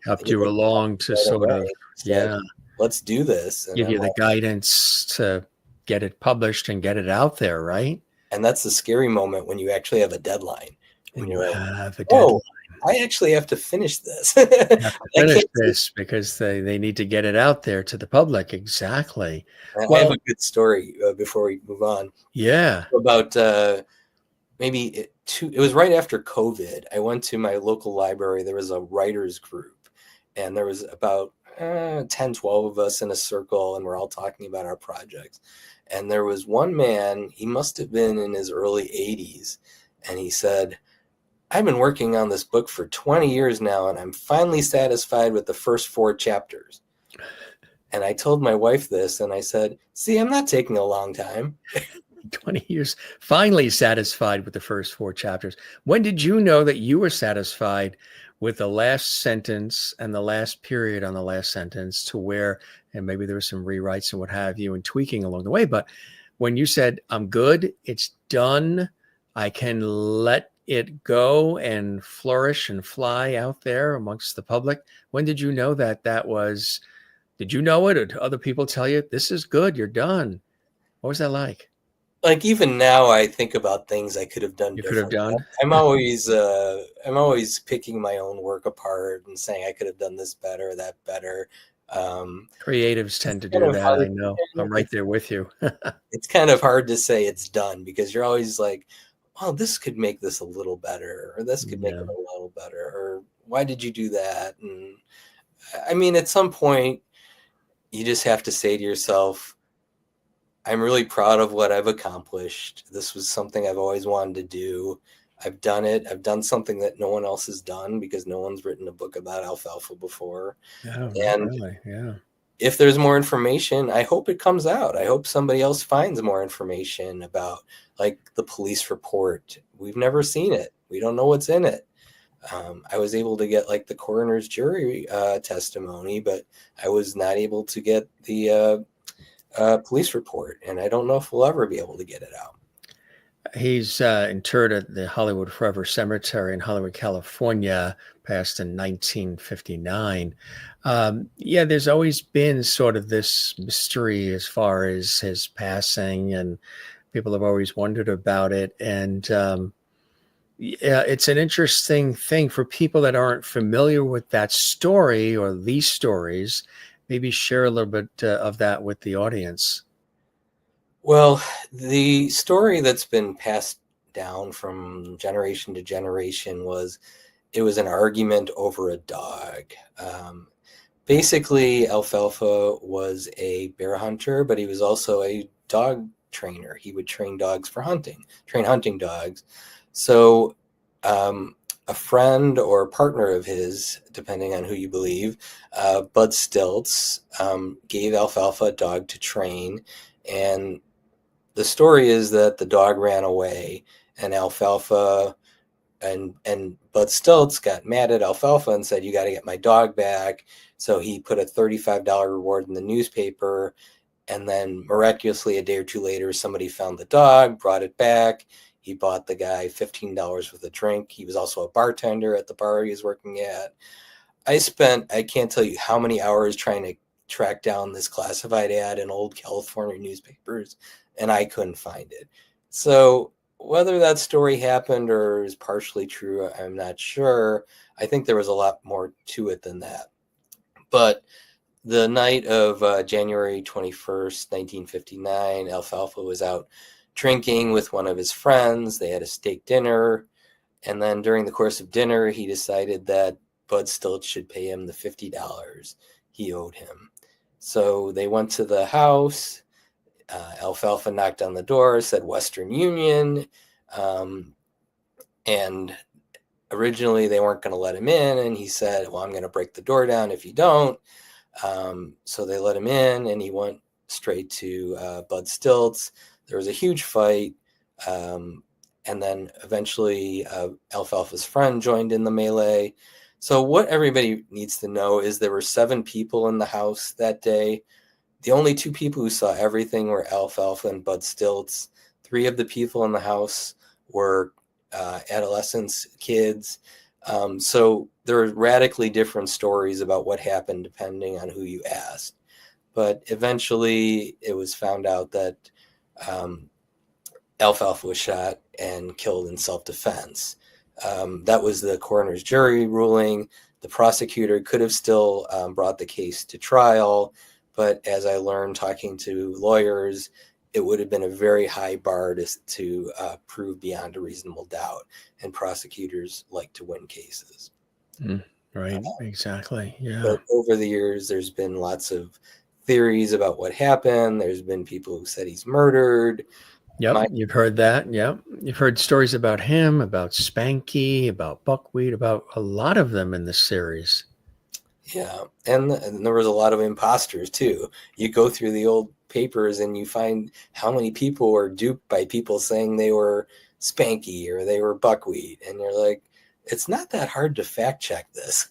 Helped you along to sort of, said, let's do this. And give you the guidance to get it published and get it out there, right? And that's the scary moment when you actually have a deadline. When you have a deadline. I actually have to finish this. You have to finish this because they need to get it out there to the public. Exactly. I have a good story before we move on. Yeah. About it was right after COVID. I went to my local library. There was a writers group, and there was about 10, 12 of us in a circle, and we're all talking about our projects. And there was one man, he must have been in his early 80s, and he said, I've been working on this book for 20 years now, and I'm finally satisfied with the first 4 chapters. And I told my wife this, and I said, see, I'm not taking a long time. 20 years, finally satisfied with the first 4 chapters. When did you know that you were satisfied with the last sentence and the last period on the last sentence, to where, and maybe there were some rewrites and what have you and tweaking along the way, but when you said, I'm good, it's done, I can let it go and flourish and fly out there amongst the public, when did you know that was, did you know it, or did other people tell you, this is good, you're done? What was that like? Like, even now, I think about things I could have done differently. I'm always picking my own work apart and saying I could have done this better, that better. Creatives tend to do that. I know. I'm right there with you. It's kind of hard to say it's done because you're always like, oh, this could make this a little better, or this could make it a little better, or why did you do that? And I mean, at some point, you just have to say to yourself, I'm really proud of what I've accomplished. This was something I've always wanted to do. I've done it. I've done something that no one else has done because no one's written a book about Alfalfa before. Oh, and really? Yeah. If there's more information, I hope it comes out. I hope somebody else finds more information about, like, the police report. We've never seen it. We don't know what's in it. I was able to get, like, the coroner's jury testimony, but I was not able to get the police report, and I don't know if we'll ever be able to get it out. He's interred at the Hollywood Forever Cemetery in Hollywood, California, passed in 1959. There's always been sort of this mystery as far as his passing, and people have always wondered about it. And it's an interesting thing for people that aren't familiar with that story or these stories. Maybe share a little bit of that with the audience. Well, the story that's been passed down from generation to generation was, it was an argument over a dog. Basically, Alfalfa was a bear hunter, but he was also a dog trainer. He would train dogs for hunting, train hunting dogs. So a friend or partner of his, depending on who you believe, Bud Stilts, gave Alfalfa a dog to train. And the story is that the dog ran away, and Alfalfa and Bud Stultz got mad at Alfalfa and said, "You got to get my dog back." So he put a $35 reward in the newspaper, and then miraculously a day or two later, somebody found the dog, brought it back. He bought the guy $15 worth of drink. He was also a bartender at the bar he was working at. I can't tell you how many hours trying to track down this classified ad in old California newspapers, and I couldn't find it. So whether that story happened or is partially true, I'm not sure. I think there was a lot more to it than that. But the night of January 21st, 1959, Alfalfa was out drinking with one of his friends. They had a steak dinner. And then during the course of dinner, he decided that Bud Stultz should pay him the $50 he owed him. So they went to the house. Alfalfa knocked on the door, said Western Union. And originally they weren't going to let him in. And he said, well, I'm going to break the door down if you don't. So they let him in, and he went straight to Bud Stultz. There was a huge fight. And then eventually Alfalfa's friend joined in the melee. So what everybody needs to know is there were 7 people in the house that day. The only 2 people who saw everything were Alfalfa and Bud Stultz. 3 of the people in the house were adolescents, kids. So there are radically different stories about what happened depending on who you asked. But eventually it was found out that Alfalfa was shot and killed in self-defense. That was the coroner's jury ruling. The prosecutor could have still brought the case to trial, but as I learned talking to lawyers, it would have been a very high bar to prove beyond a reasonable doubt, and prosecutors like to win cases. Right, exactly. Yeah. But over the years, there's been lots of theories about what happened. There's been people who said he's murdered. Yep, you've heard that. Yep. You've heard stories about him, about Spanky, about Buckwheat, about a lot of them in this series. Yeah, and there was a lot of imposters too. You go through the old papers and you find how many people were duped by people saying they were Spanky or they were Buckwheat, and you're like, it's not that hard to fact check this.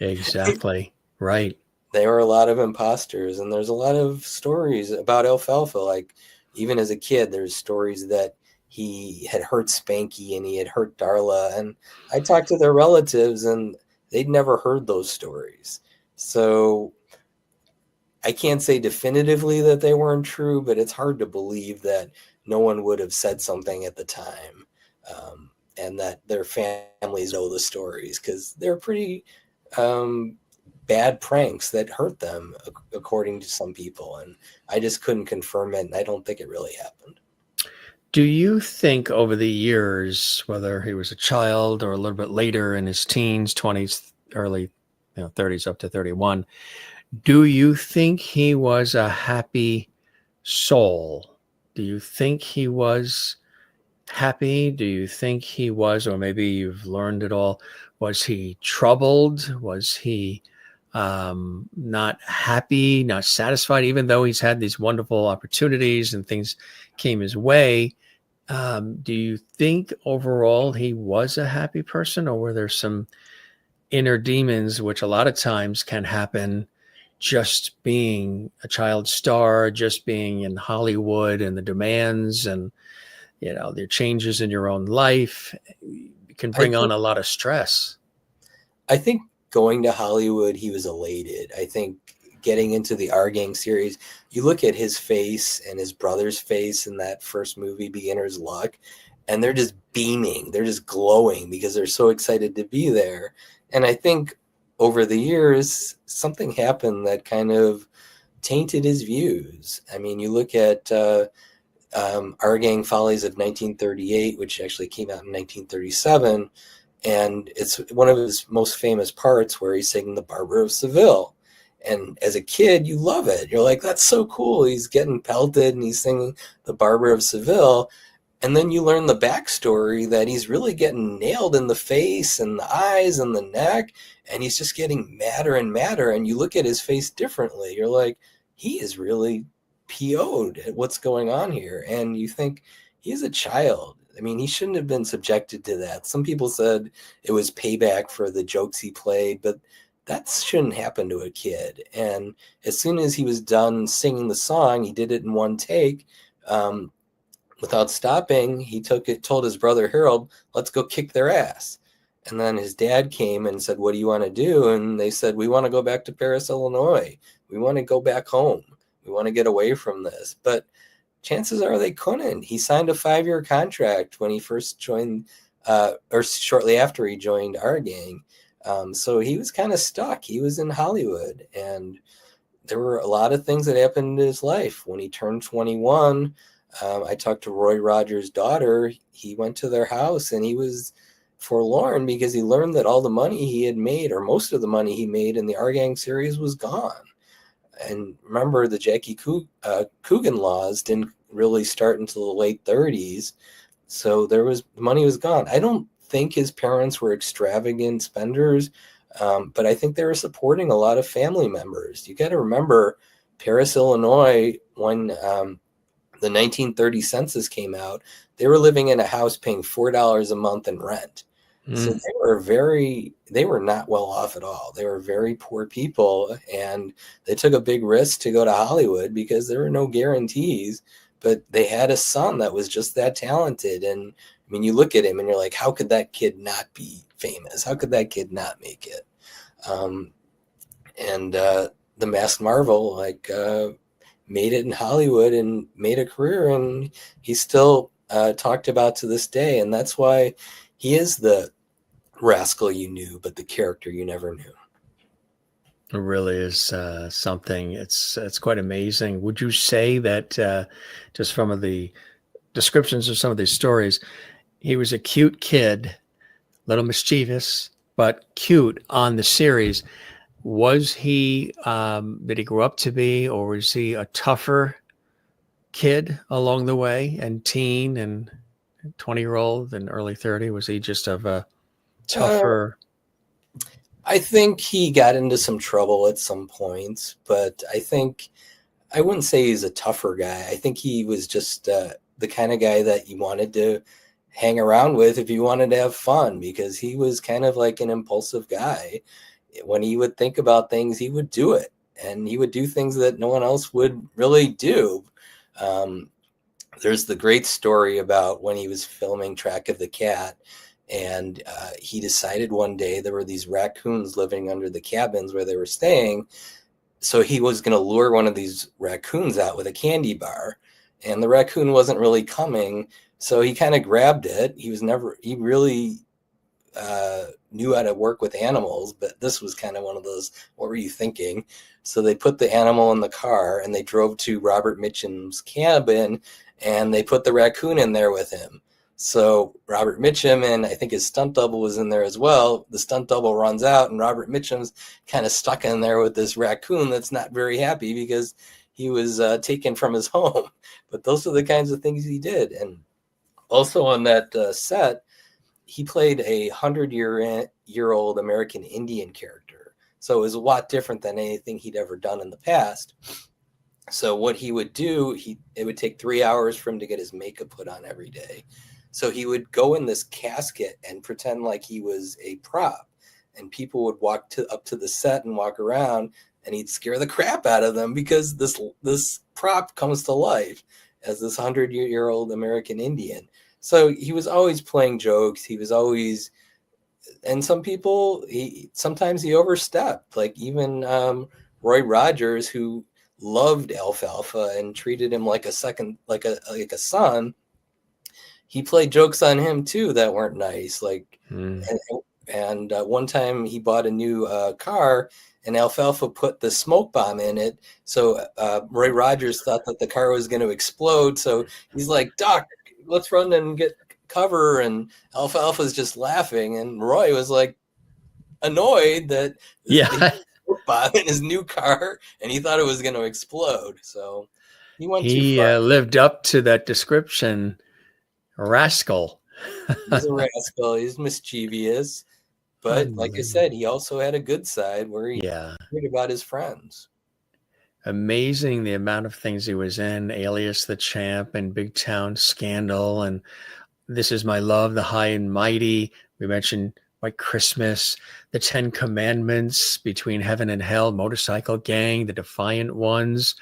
Exactly. Right. There were a lot of imposters, and there's a lot of stories about Alfalfa. Like, even as a kid, there's stories that he had hurt Spanky and he had hurt Darla. And I talked to their relatives, and they'd never heard those stories. So I can't say definitively that they weren't true, but it's hard to believe that no one would have said something at the time, and that their families know the stories, because they're pretty bad pranks that hurt them, according to some people. And I just couldn't confirm it, and I don't think it really happened. Do you think over the years, whether he was a child or a little bit later in his teens, 20s, early 30s up to 31, do you think he was a happy soul? Do you think he was happy? Do you think he was, or maybe you've learned it all, was he troubled? Was he not happy, not satisfied, even though he's had these wonderful opportunities and things came his way? Do you think overall he was a happy person, or were there some inner demons, which a lot of times can happen just being a child star, just being in Hollywood and the demands and, the changes in your own life can bring on a lot of stress? I think going to Hollywood, he was elated. I think getting into the Our Gang series, you look at his face and his brother's face in that first movie, Beginner's Luck, and they're just beaming. They're just glowing because they're so excited to be there. And I think over the years, something happened that kind of tainted his views. I mean, you look at Our Gang Follies of 1938, which actually came out in 1937, and it's one of his most famous parts where he's singing The Barber of Seville. And as a kid, you love it. You're like, that's so cool. He's getting pelted and he's singing The Barber of Seville. And then you learn the backstory that he's really getting nailed in the face and the eyes and the neck. And he's just getting madder and madder. And you look at his face differently. You're like, he is really PO'd at what's going on here. And you think, he's a child. I mean, he shouldn't have been subjected to that. Some people said it was payback for the jokes he played, but that shouldn't happen to a kid. And as soon as he was done singing the song, he did it in one take. Without stopping, he told his brother Harold, let's go kick their ass. And then his dad came and said, what do you want to do? And they said, we want to go back to Paris, Illinois. We want to go back home. We want to get away from this. But chances are they couldn't. He signed a 5-year contract when he first joined, or shortly after he joined our gang. So he was kind of stuck. He was in Hollywood, and there were a lot of things that happened in his life. When he turned 21, I talked to Roy Rogers' daughter. He went to their house and he was forlorn because he learned that all the money he had made, or most of the money he made in the Our Gang series, was gone. And remember, the Jackie Coogan laws didn't really start until the late 30s. So the money was gone. I don't think his parents were extravagant spenders, but I think they were supporting a lot of family members. You got to remember, Paris, Illinois, when the 1930 census came out, they were living in a house paying $4 a month in rent. So they were not well off at all. They were very poor people, and they took a big risk to go to Hollywood because there were no guarantees, but they had a son that was just that talented. And I mean, you look at him and you're like, how could that kid not be famous? How could that kid not make it? The Masked Marvel, made it in Hollywood and made a career, and he's still talked about to this day. And that's why he is the rascal you knew, but the character you never knew. It really is something. It's quite amazing. Would you say that just from the descriptions of some of these stories, he was a cute kid, a little mischievous, but cute on the series? Was he, did he grow up to be, or was he a tougher kid along the way, and teen and 20-year-old and early 30? Was he just of a tougher? I think he got into some trouble at some points, but I wouldn't say he's a tougher guy. I think he was just the kind of guy that you wanted to hang around with if you wanted to have fun, because he was kind of like an impulsive guy. When he would think about things, he would do it, and he would do things that no one else would really do. There's the great story about when he was filming Track of the Cat, and he decided one day there were these raccoons living under the cabins where they were staying. So he was going to lure one of these raccoons out with a candy bar, and the raccoon wasn't really coming. So he kind of grabbed it. He really knew how to work with animals, but this was kind of one of those, what were you thinking? So they put the animal in the car and they drove to Robert Mitchum's cabin, and they put the raccoon in there with him. So Robert Mitchum, and I think his stunt double was in there as well. The stunt double runs out, and Robert Mitchum's kind of stuck in there with this raccoon that's not very happy because he was taken from his home. But those are the kinds of things he did. And also on that set, he played a 100-year-old American Indian character. So it was a lot different than anything he'd ever done in the past. So what he would do, it would take 3 hours for him to get his makeup put on every day. So he would go in this casket and pretend like he was a prop, and people would walk up to the set and walk around, and he'd scare the crap out of them because this prop comes to life as this 100-year-old American Indian. So he was always playing jokes. He was always, and sometimes he overstepped. Like even Roy Rogers, who loved Alfalfa and treated him like a son. He played jokes on him too that weren't nice. And one time he bought a new car, and Alfalfa put the smoke bomb in it. So Roy Rogers thought that the car was going to explode. So he's like, "Doc, let's run and get cover." And Alfalfa's just laughing, and Roy was like annoyed that he put a smoke bomb in his new car, and he thought it was going to explode. So he went too far. Lived up to that description. Rascal. He's a rascal. He's mischievous. But like I said, he also had a good side where he cared about his friends. Amazing the amount of things he was in. Alias the Champ and Big Town Scandal, and This Is My Love, The High and Mighty. We mentioned White Christmas, The Ten Commandments, Between Heaven and Hell, Motorcycle Gang, The Defiant Ones,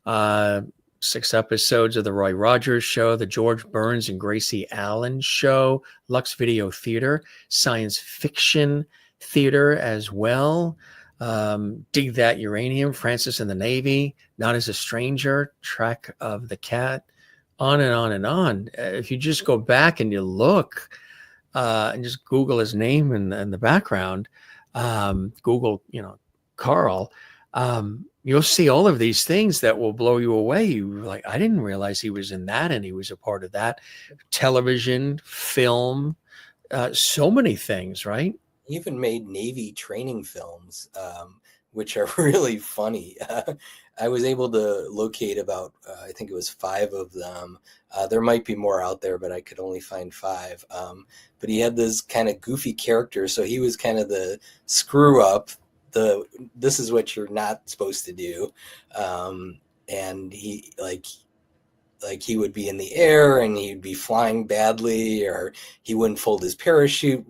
6 episodes of The Roy Rogers Show, The George Burns and Gracie Allen Show, Lux Video Theater, science fiction theater as well. Dig That Uranium, Francis in the Navy, Not As a Stranger, Track of the Cat, on and on and on. If you just go back and you look and just Google his name in the background, Google, Carl, you'll see all of these things that will blow you away. You like, I didn't realize he was in that, and he was a part of that. Television, film, so many things, right? He even made Navy training films, which are really funny. I was able to locate about, I think it was 5 of them. There might be more out there, but I could only find 5. But he had this kind of goofy character. So he was kind of the screw up, this is what you're not supposed to do. And he like he would be in the air and he'd be flying badly, or he wouldn't fold his parachute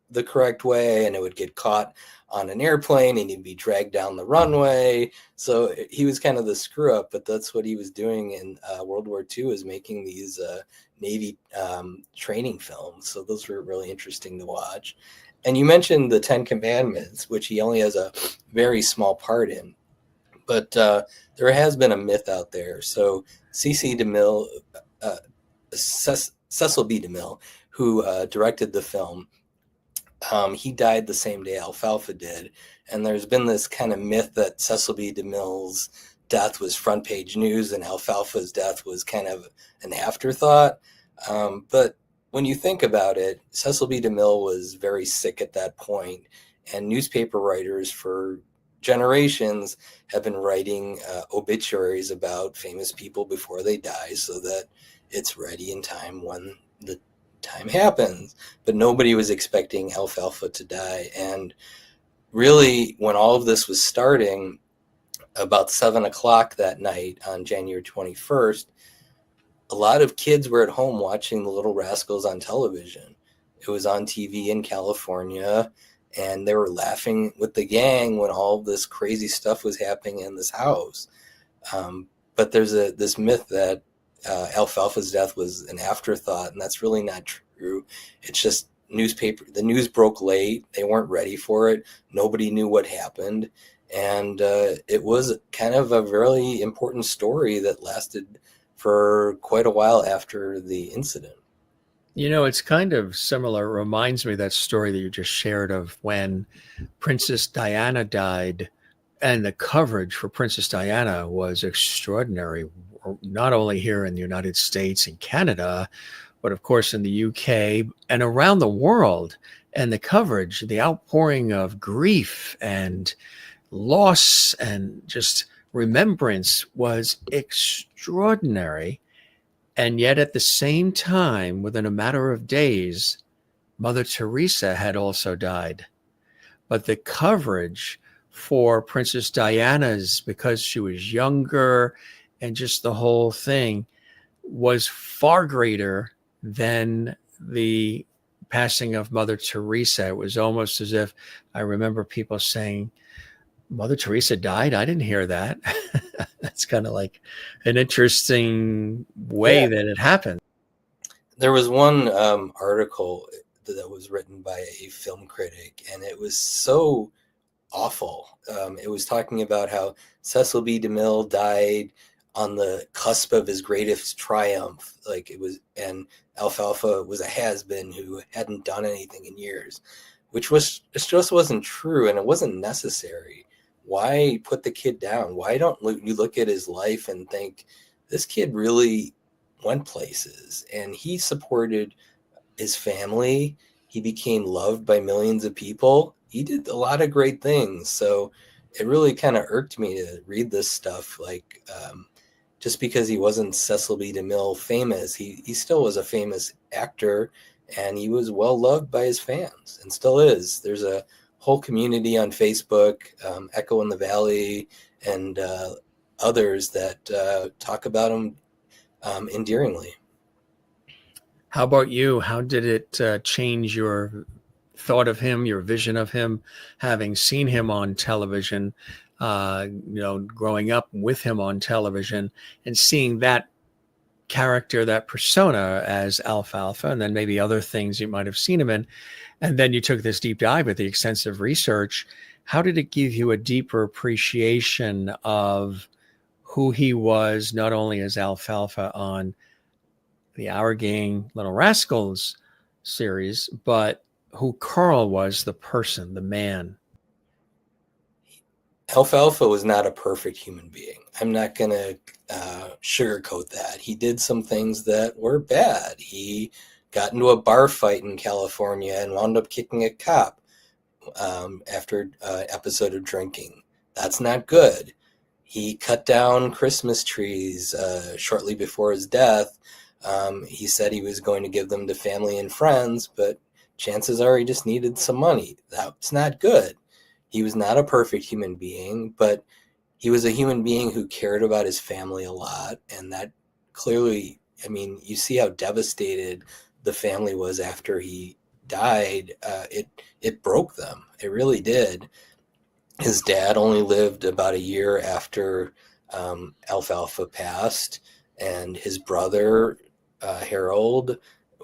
the correct way, and it would get caught on an airplane and he'd be dragged down the runway. So he was kind of the screw up, but that's what he was doing in World War II, is making these Navy training films. So those were really interesting to watch. And you mentioned the 10 Commandments, which he only has a very small part in, but there has been a myth out there. So Cecil B. DeMille, who directed the film, he died the same day Alfalfa did. And there's been this kind of myth that Cecil B. DeMille's death was front page news and Alfalfa's death was kind of an afterthought. But when you think about it, Cecil B. DeMille was very sick at that point, and newspaper writers for generations have been writing obituaries about famous people before they die so that it's ready in time when the time happens. But nobody was expecting Alfalfa to die. And really, when all of this was starting, about 7 o'clock that night on January 21st, a lot of kids were at home watching the Little Rascals on television. It was on TV in California, and they were laughing with the gang when all this crazy stuff was happening in this house. But there's this myth that Alfalfa's death was an afterthought, and that's really not true. It's just the news broke late. They weren't ready for it. Nobody knew what happened. And it was kind of a really important story that lasted for quite a while after the incident. It's kind of similar. It reminds me of that story that you just shared of when Princess Diana died, and the coverage for Princess Diana was extraordinary, not only here in the United States and Canada, but of course in the UK and around the world. And the coverage, the outpouring of grief and loss and just remembrance was extraordinary. And yet at the same time, within a matter of days, Mother Teresa had also died. But the coverage for Princess Diana's, because she was younger and just the whole thing, was far greater than the passing of Mother Teresa. It was almost as if I remember people saying, Mother Teresa died? I didn't hear that. That's kind of like an interesting way that it happened. There was one article that was written by a film critic, and it was so awful. It was talking about how Cecil B. DeMille died on the cusp of his greatest triumph. And Alfalfa was a has-been who hadn't done anything in years, it just wasn't true, and it wasn't necessary. Why put the kid down? Why don't you look at his life and think, this kid really went places, and he supported his family. He became loved by millions of people. He did a lot of great things. So it really kind of irked me to read this stuff. Just because he wasn't Cecil B. DeMille famous, he still was a famous actor, and he was well loved by his fans and still is. There's a whole community on Facebook, Echo in the Valley, and others that talk about him endearingly. How about you? How did it change your thought of him, your vision of him, having seen him on television, growing up with him on television and seeing that character, that persona as Alfalfa, and then maybe other things you might have seen him in. And then you took this deep dive with the extensive research. How did it give you a deeper appreciation of who he was, not only as Alfalfa on the Our Gang Little Rascals series, but who Carl was, the person, the man? Alfalfa was not a perfect human being. I'm not going to sugarcoat that. He did some things that were bad. He got into a bar fight in California and wound up kicking a cop after an episode of drinking. That's not good. He cut down Christmas trees shortly before his death. He said he was going to give them to family and friends, but chances are he just needed some money. That's not good. He was not a perfect human being, but he was a human being who cared about his family a lot. And that clearly, I mean, you see how devastated the family was after he died. It broke them. It really did. His dad only lived about a year after Alfalfa passed, and his brother, Harold,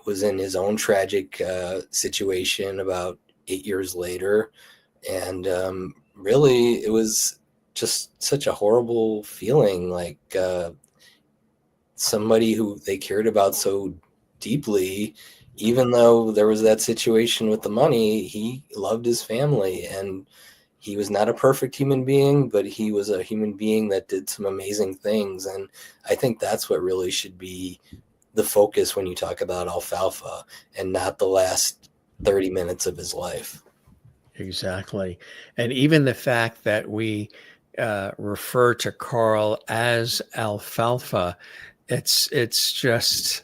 was in his own tragic situation about 8 years later. And really, it was just such a horrible feeling, like somebody who they cared about so deeply, even though there was that situation with the money, he loved his family. And he was not a perfect human being, but he was a human being that did some amazing things. And I think that's what really should be the focus when you talk about Alfalfa, and not the last 30 minutes of his life. Exactly. And even the fact that we refer to Carl as Alfalfa, it's just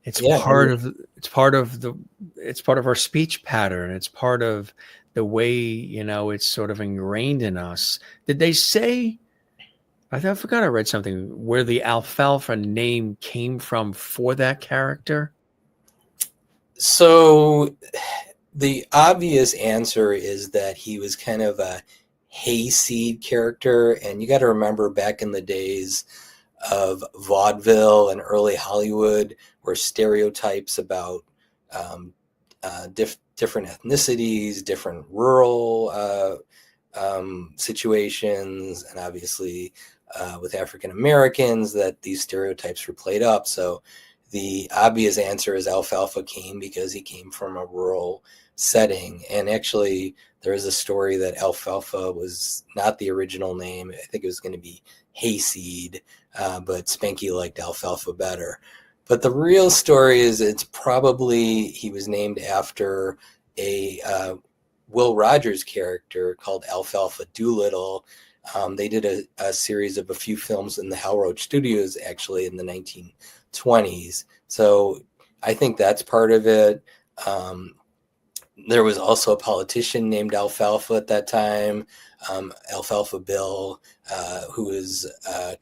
it's Yeah, part of it's part of our speech pattern. It's part of the way it's sort of ingrained in us. Did they say? I forgot I read something where the Alfalfa name came from for that character. so the obvious answer is that he was kind of a hayseed character. And you got to remember, back in the days of vaudeville and early Hollywood, where stereotypes about different ethnicities, different rural situations, and obviously with African Americans, that these stereotypes were played up. So the obvious answer is Alfalfa came because he came from a rural setting. And actually, there is a story that Alfalfa was not the original name. I think it was going to be Hayseed, but Spanky liked Alfalfa better. But the real story is it's probably he was named after a Will Rogers character called Alfalfa Doolittle. They did a series of a few films in the Hal Roach Studios, actually, in the 1920s. So I think that's part of it. There was also a politician named Alfalfa at that time, Alfalfa Bill, who was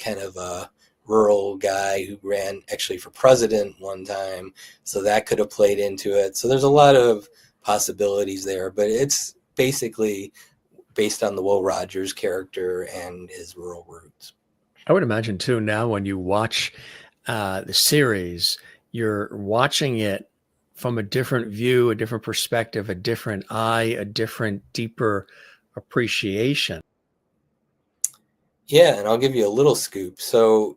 kind of a rural guy who ran actually for president one time. So that could have played into it. So there's a lot of possibilities there, but it's basically based on the Will Rogers character and his rural roots. I would imagine too. Now, when you watch the series, you're watching it from a different view, a different perspective, a different eye, a different, deeper appreciation. Yeah, and I'll give you a little scoop. So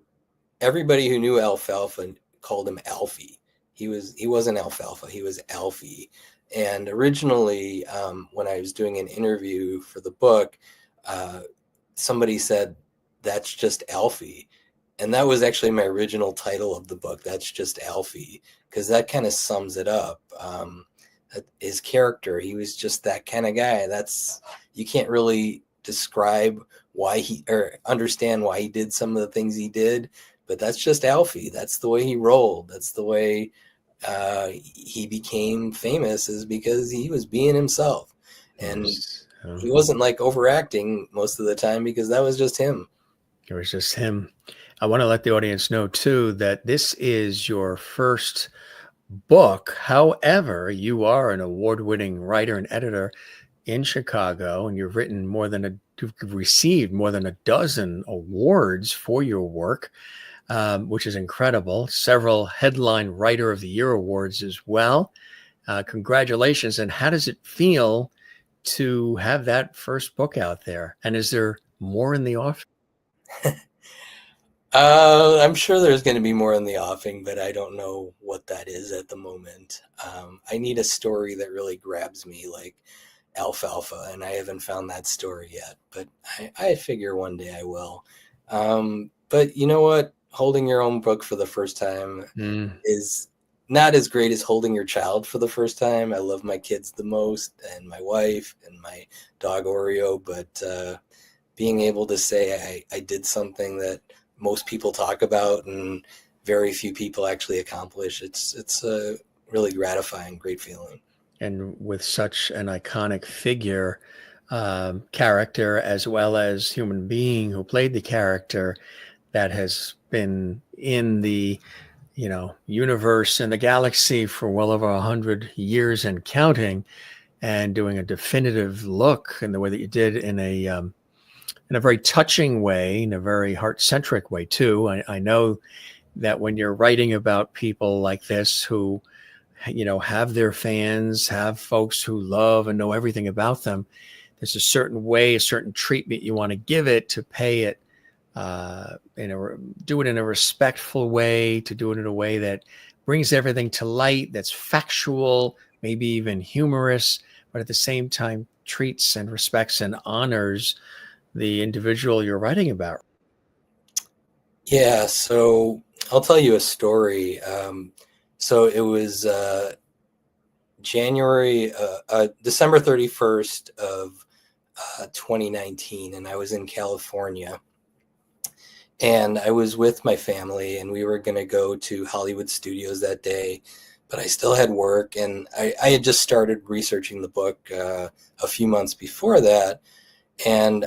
everybody who knew Alfalfa called him Alfie. He wasn't Alfalfa. He was Alfie. And originally, when I was doing an interview for the book, somebody said, "That's just Alfie," and that was actually my original title of the book. That's just Alfie, because that kind of sums it up. His character, he was just that kind of guy. You can't really describe why or understand why he did some of the things he did, but that's just Alfie. That's the way he rolled. That's the way he became famous, is because he was being himself. And he wasn't like overacting most of the time, because that was just him. It was just him. I want to let the audience know too that this is your first book. However, you are an award-winning writer and editor in Chicago, and you've received more than a dozen awards for your work, which is incredible. Several headline Writer of the Year awards as well. Congratulations! And how does it feel to have that first book out there? And is there more in the offing? I'm sure there's going to be more in the offing, but I don't know what that is at the moment. I need a story that really grabs me, like Alfalfa, and I haven't found that story yet, but I figure one day I will. But you know what? Holding your own book for the first time is not as great as holding your child for the first time. I love my kids the most, and my wife and my dog Oreo, but being able to say I did something that most people talk about and very few people actually accomplish, it's a really gratifying, great feeling. And with such an iconic figure, character, as well as human being who played the character, that has been in the universe and the galaxy for well over 100 years and counting, and doing a definitive look in the way that you did in a very touching way, in a very heart-centric way too. I know that when you're writing about people like this who have their fans, have folks who love and know everything about them, there's a certain way, a certain treatment you want to give it, to pay it, do it in a respectful way, to do it in a way that brings everything to light, that's factual, maybe even humorous, but at the same time treats and respects and honors the individual you're writing about. Yeah, so I'll tell you a story. So it was December 31st of 2019, and I was in California. And I was with my family, and we were going to go to Hollywood Studios that day, but I still had work, and I had just started researching the book a few months before that. And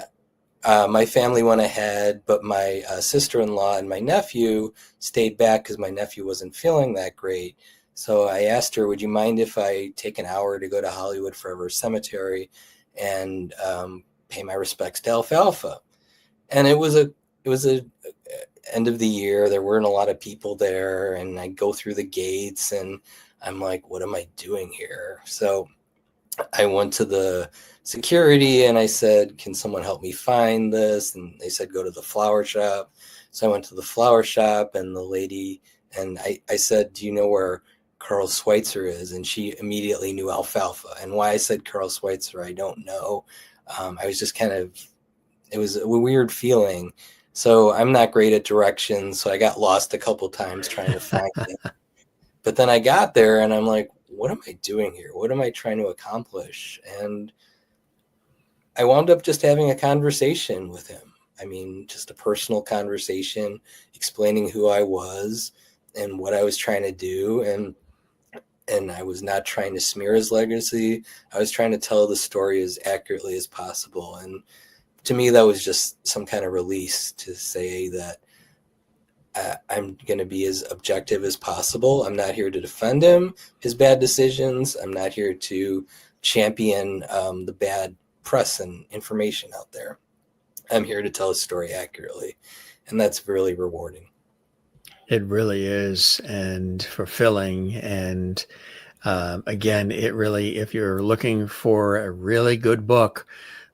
my family went ahead, but my sister-in-law and my nephew stayed back because my nephew wasn't feeling that great. So I asked her, would you mind if I take an hour to go to Hollywood Forever Cemetery and pay my respects to Alfalfa? And it was a end of the year. There weren't a lot of people there, and I go through the gates, and I'm like, what am I doing here? So I went to the security and I said, can someone help me find this? And they said, go to the flower shop. So I went to the flower shop, and the lady, and I said, do you know where Carl Switzer is? And she immediately knew Alfalfa. And why I said Carl Switzer, I don't know. I was just it was a weird feeling. So I'm not great at directions, so I got lost a couple times trying to find it. But then I got there, and I'm like, what am I doing here? What am I trying to accomplish? And I wound up just having a conversation with him. I mean, just a personal conversation, explaining who I was and what I was trying to do. And I was not trying to smear his legacy. I was trying to tell the story as accurately as possible. And to me, that was just some kind of release to say that I'm going to be as objective as possible. I'm not here to defend him, his bad decisions. I'm not here to champion the bad press and information out there. I'm here to tell a story accurately. And that's really rewarding. It really is, and fulfilling. And again, if you're looking for a really good book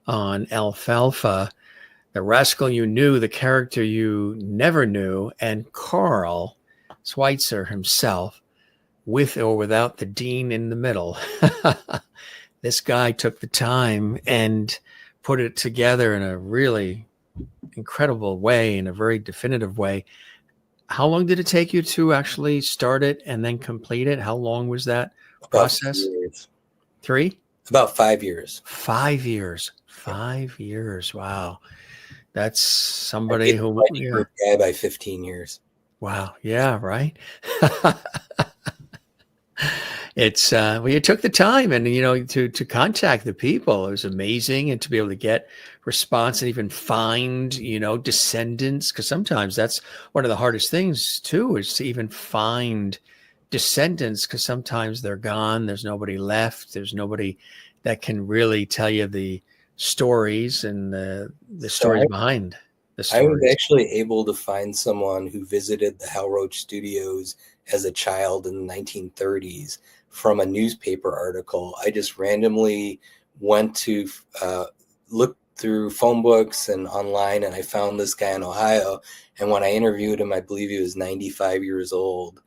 on Alfalfa, the Rascal You Knew, the character you never knew, and Carl Switzer himself, with or without the dean in the middle. This guy took the time and put it together in a really incredible way, in a very definitive way. How long did it take you to actually start it and then complete it? How long was that process? 3? About 5 years. 5 years. 5 years. Wow. That's somebody who, yeah. Guy by 15 years. Wow. Yeah. Right. It's well, you took the time and to contact the people. It was amazing, and to be able to get response and even find descendants, because sometimes that's one of the hardest things too, is to even find descendants, because sometimes they're gone. There's nobody left. There's nobody that can really tell you the stories and the So stories behind the I was stories. actually able to find someone who visited the Hal Roach Studios as a child in the 1930s from a newspaper article. I just randomly went to look through phone books and online, and I found this guy in Ohio. And when I interviewed him, I believe he was 95 years old.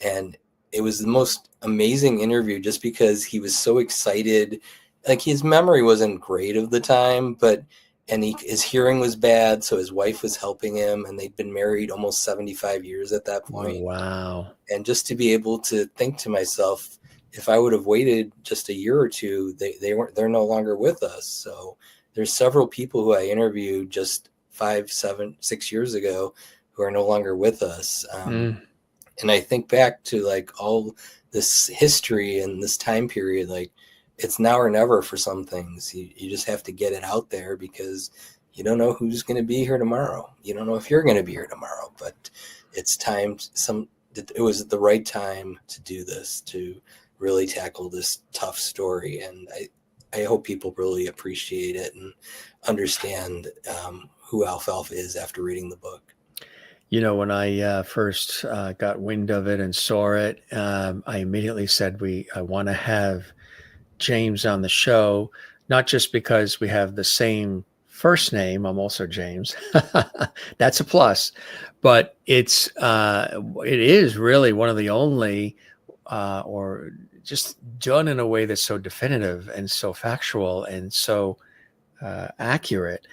And it was the most amazing interview just because he was so excited. Like, his memory wasn't great of the time, but his hearing was bad, so his wife was helping him, and they'd been married almost 75 years at that Oh, point. wow. And just to be able to think to myself, if I would have waited just a year or two, they're no longer with us. So there's several people who I interviewed just 5, 7, 6 years ago who are no longer with us. Mm. And I think back to like all this history and this time period, like, it's now or never for some things. You just have to get it out there, because you don't know who's going to be here tomorrow. You don't know if you're going to be here tomorrow, but it's time. It was the right time to do this, to really tackle this tough story. And I hope people really appreciate it and understand who Alfalfa is after reading the book. When I first got wind of it and saw it, I immediately said I want to have James on the show, not just because we have the same first name. I'm also James. That's a plus, but it is really one of the only, or just done in a way that's so definitive and so factual and so accurate,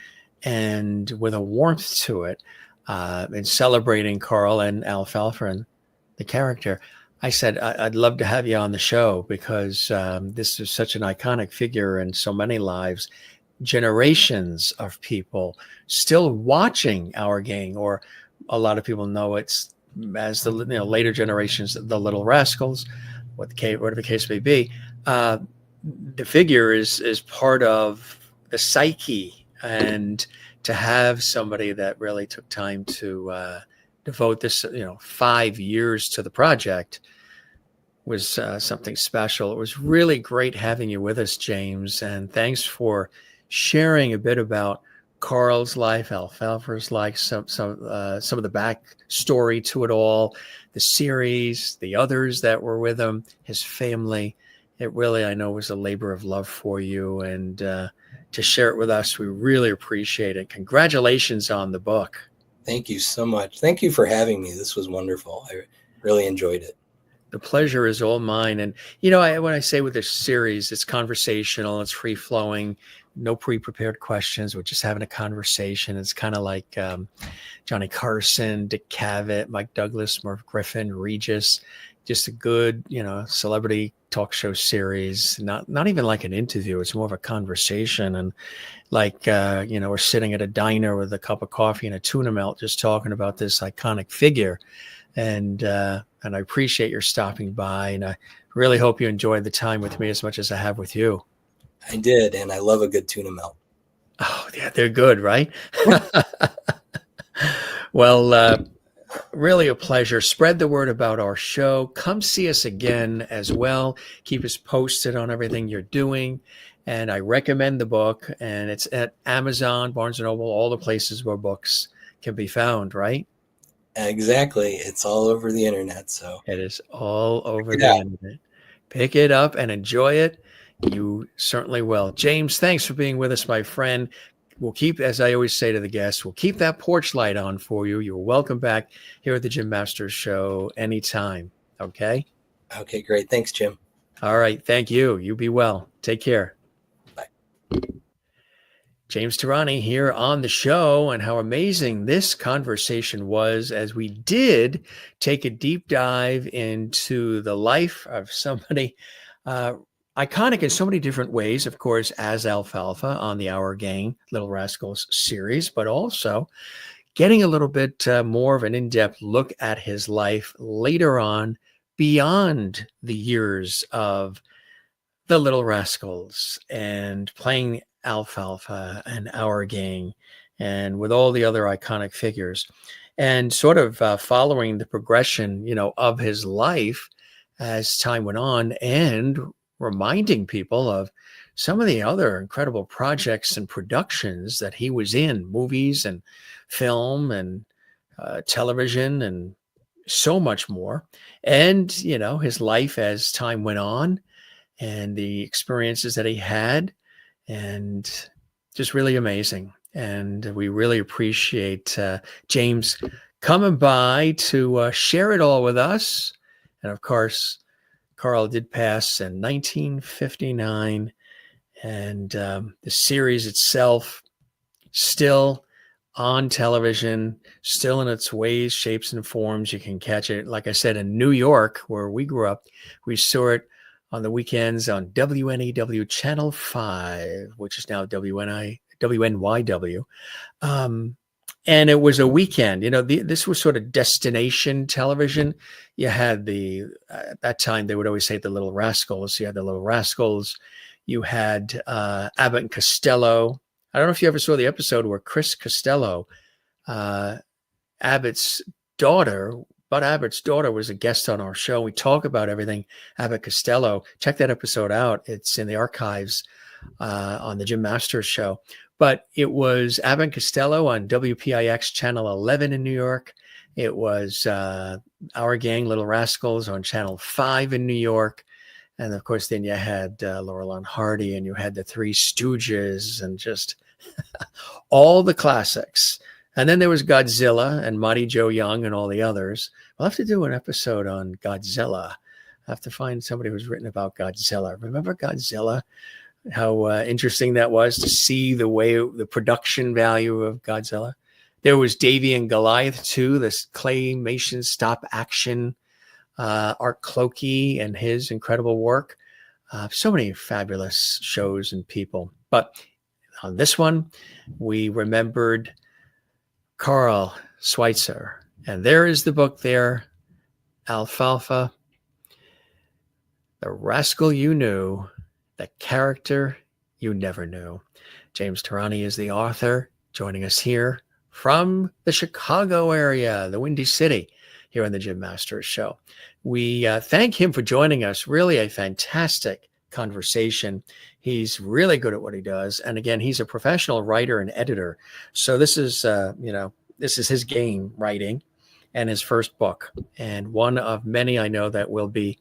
and with a warmth to it, in celebrating Carl and Alfalfa and the character. I said, I'd love to have you on the show, because this is such an iconic figure in so many lives, generations of people still watching our gang, or a lot of people know it's as the later generations, the Little Rascals, whatever the case may be. The figure is part of the psyche, and to have somebody that really took time to devote this 5 years to the project was something special. It was really great having you with us, James, and thanks for sharing a bit about Carl's life, Alfalfa's life, some of the backstory to it all, the series, the others that were with him, his family. It really, I know, was a labor of love for you, and to share it with us, we really appreciate it. Congratulations on the book. Thank you so much. Thank you for having me. This was wonderful. I really enjoyed it. The pleasure is all mine. And, when I say with this series, it's conversational, it's free flowing, no pre-prepared questions. We're just having a conversation. It's kind of like Johnny Carson, Dick Cavett, Mike Douglas, Merv Griffin, Regis, just a good, celebrity talk show series, not even like an interview. It's more of a conversation. And like, we're sitting at a diner with a cup of coffee and a tuna melt, just talking about this iconic figure. And I appreciate your stopping by, and I really hope you enjoyed the time with me as much as I have with you. I did, and I love a good tuna melt. Oh, yeah, they're good, right? Well, really a pleasure. Spread the word about our show. Come see us again as well. Keep us posted on everything you're doing. And I recommend the book, and it's at Amazon, Barnes & Noble, all the places where books can be found, right? Exactly. It's all over the internet. So It is all over the internet. Pick it up and enjoy it. You certainly will. James, thanks for being with us, my friend. We'll keep, as I always say to the guests, we'll keep that porch light on for you. You're welcome back here at the Jim Masters Show anytime. Okay? Okay, great. Thanks, Jim. All right. Thank you. You be well. Take care. Bye. James Tehrani here on the show, and how amazing this conversation was, as we did take a deep dive into the life of somebody iconic in so many different ways, of course, as Alfalfa on the Our Gang Little Rascals series, but also getting a little bit more of an in-depth look at his life later on beyond the years of the Little Rascals and playing Alfalfa and Our Gang and with all the other iconic figures, and sort of following the progression, of his life as time went on, and reminding people of some of the other incredible projects and productions that he was in, movies and film and television and so much more. And, his life as time went on and the experiences that he had, and just really amazing. And we really appreciate James coming by to share it all with us. And of course, Carl did pass in 1959, and the series itself still on television, still in its ways, shapes, and forms. You can catch it, like I said, in New York, where we grew up. We saw it on the weekends on WNEW Channel 5, which is now WNYW. And it was a weekend. This was sort of destination television. You had at that time, they would always say the Little Rascals. You had the Little Rascals. You had Abbott and Costello. I don't know if you ever saw the episode where Chris Costello, Abbott's daughter, Bud Abbott's daughter, was a guest on our show. We talk about everything Abbott Costello. Check that episode out. It's in the archives on the Jim Masters show. But it was Abbott and Costello on WPIX Channel 11 in New York. It was Our Gang, Little Rascals on Channel 5 in New York. And of course, then you had Laurel and Hardy, and you had the Three Stooges, and just all the classics. And then there was Godzilla and Mighty Joe Young and all the others. We'll have to do an episode on Godzilla. I have to find somebody who's written about Godzilla. Remember Godzilla? How interesting that was to see the production value of Godzilla. There was Davy and Goliath too, this claymation stop action, Art Clokey and his incredible work. So many fabulous shows and people. But on this one, we remembered Carl Switzer. And there is the book there, Alfalfa, The Rascal You Knew, The Character You Never Knew. James Tehrani is the author, joining us here from the Chicago area, the Windy City, here on the Jim Masters Show. We thank him for joining us. Really a fantastic conversation. He's really good at what he does. And again, he's a professional writer and editor. So this is, this is his game, writing, and his first book, and one of many I know that will be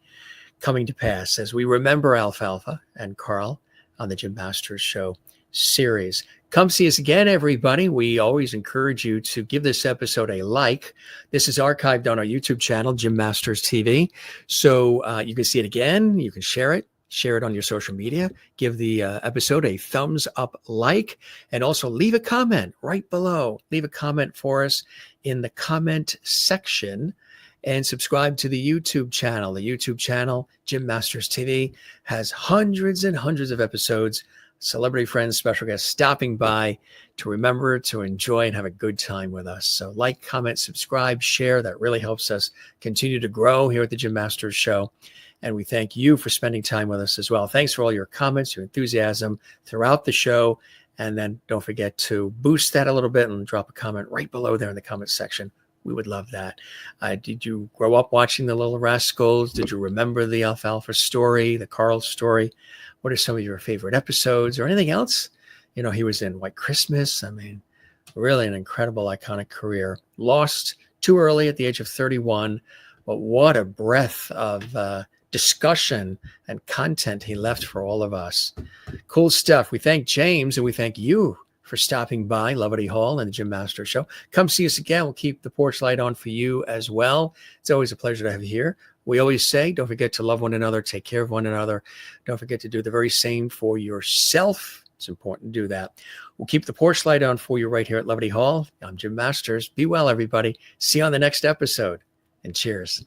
coming to pass as we remember Alfalfa and Carl on the Jim Masters Show series. Come see us again, everybody. We always encourage you to give this episode a like. This is archived on our YouTube channel, Jim Masters TV. So you can see it again. You can share it on your social media. Give the episode a thumbs up like, and also leave a comment right below. Leave a comment for us in the comment section. And subscribe to the YouTube channel. The YouTube channel, Jim Masters TV, has hundreds and hundreds of episodes, celebrity friends, special guests stopping by to remember, to enjoy, and have a good time with us. So like, comment, subscribe, share. That really helps us continue to grow here at the Jim Masters Show. And we thank you for spending time with us as well. Thanks for all your comments, your enthusiasm throughout the show. And then don't forget to boost that a little bit and drop a comment right below there in the comment section. We would love that. Did you grow up watching the Little Rascals? Did you remember the Alfalfa story, the Carl story? What are some of your favorite episodes or anything else? He was in White Christmas. I mean, really an incredible, iconic career. Lost too early at the age of 31. But what a breadth of discussion and content he left for all of us. Cool stuff. We thank James, and we thank you for stopping by Loverty Hall and the Jim Masters Show. Come see us again. We'll keep the porch light on for you as well. It's always a pleasure to have you here. We always say, don't forget to love one another, take care of one another. Don't forget to do the very same for yourself. It's important to do that. We'll keep the porch light on for you right here at Loverty Hall. I'm Jim Masters. Be well, everybody. See you on the next episode, and cheers.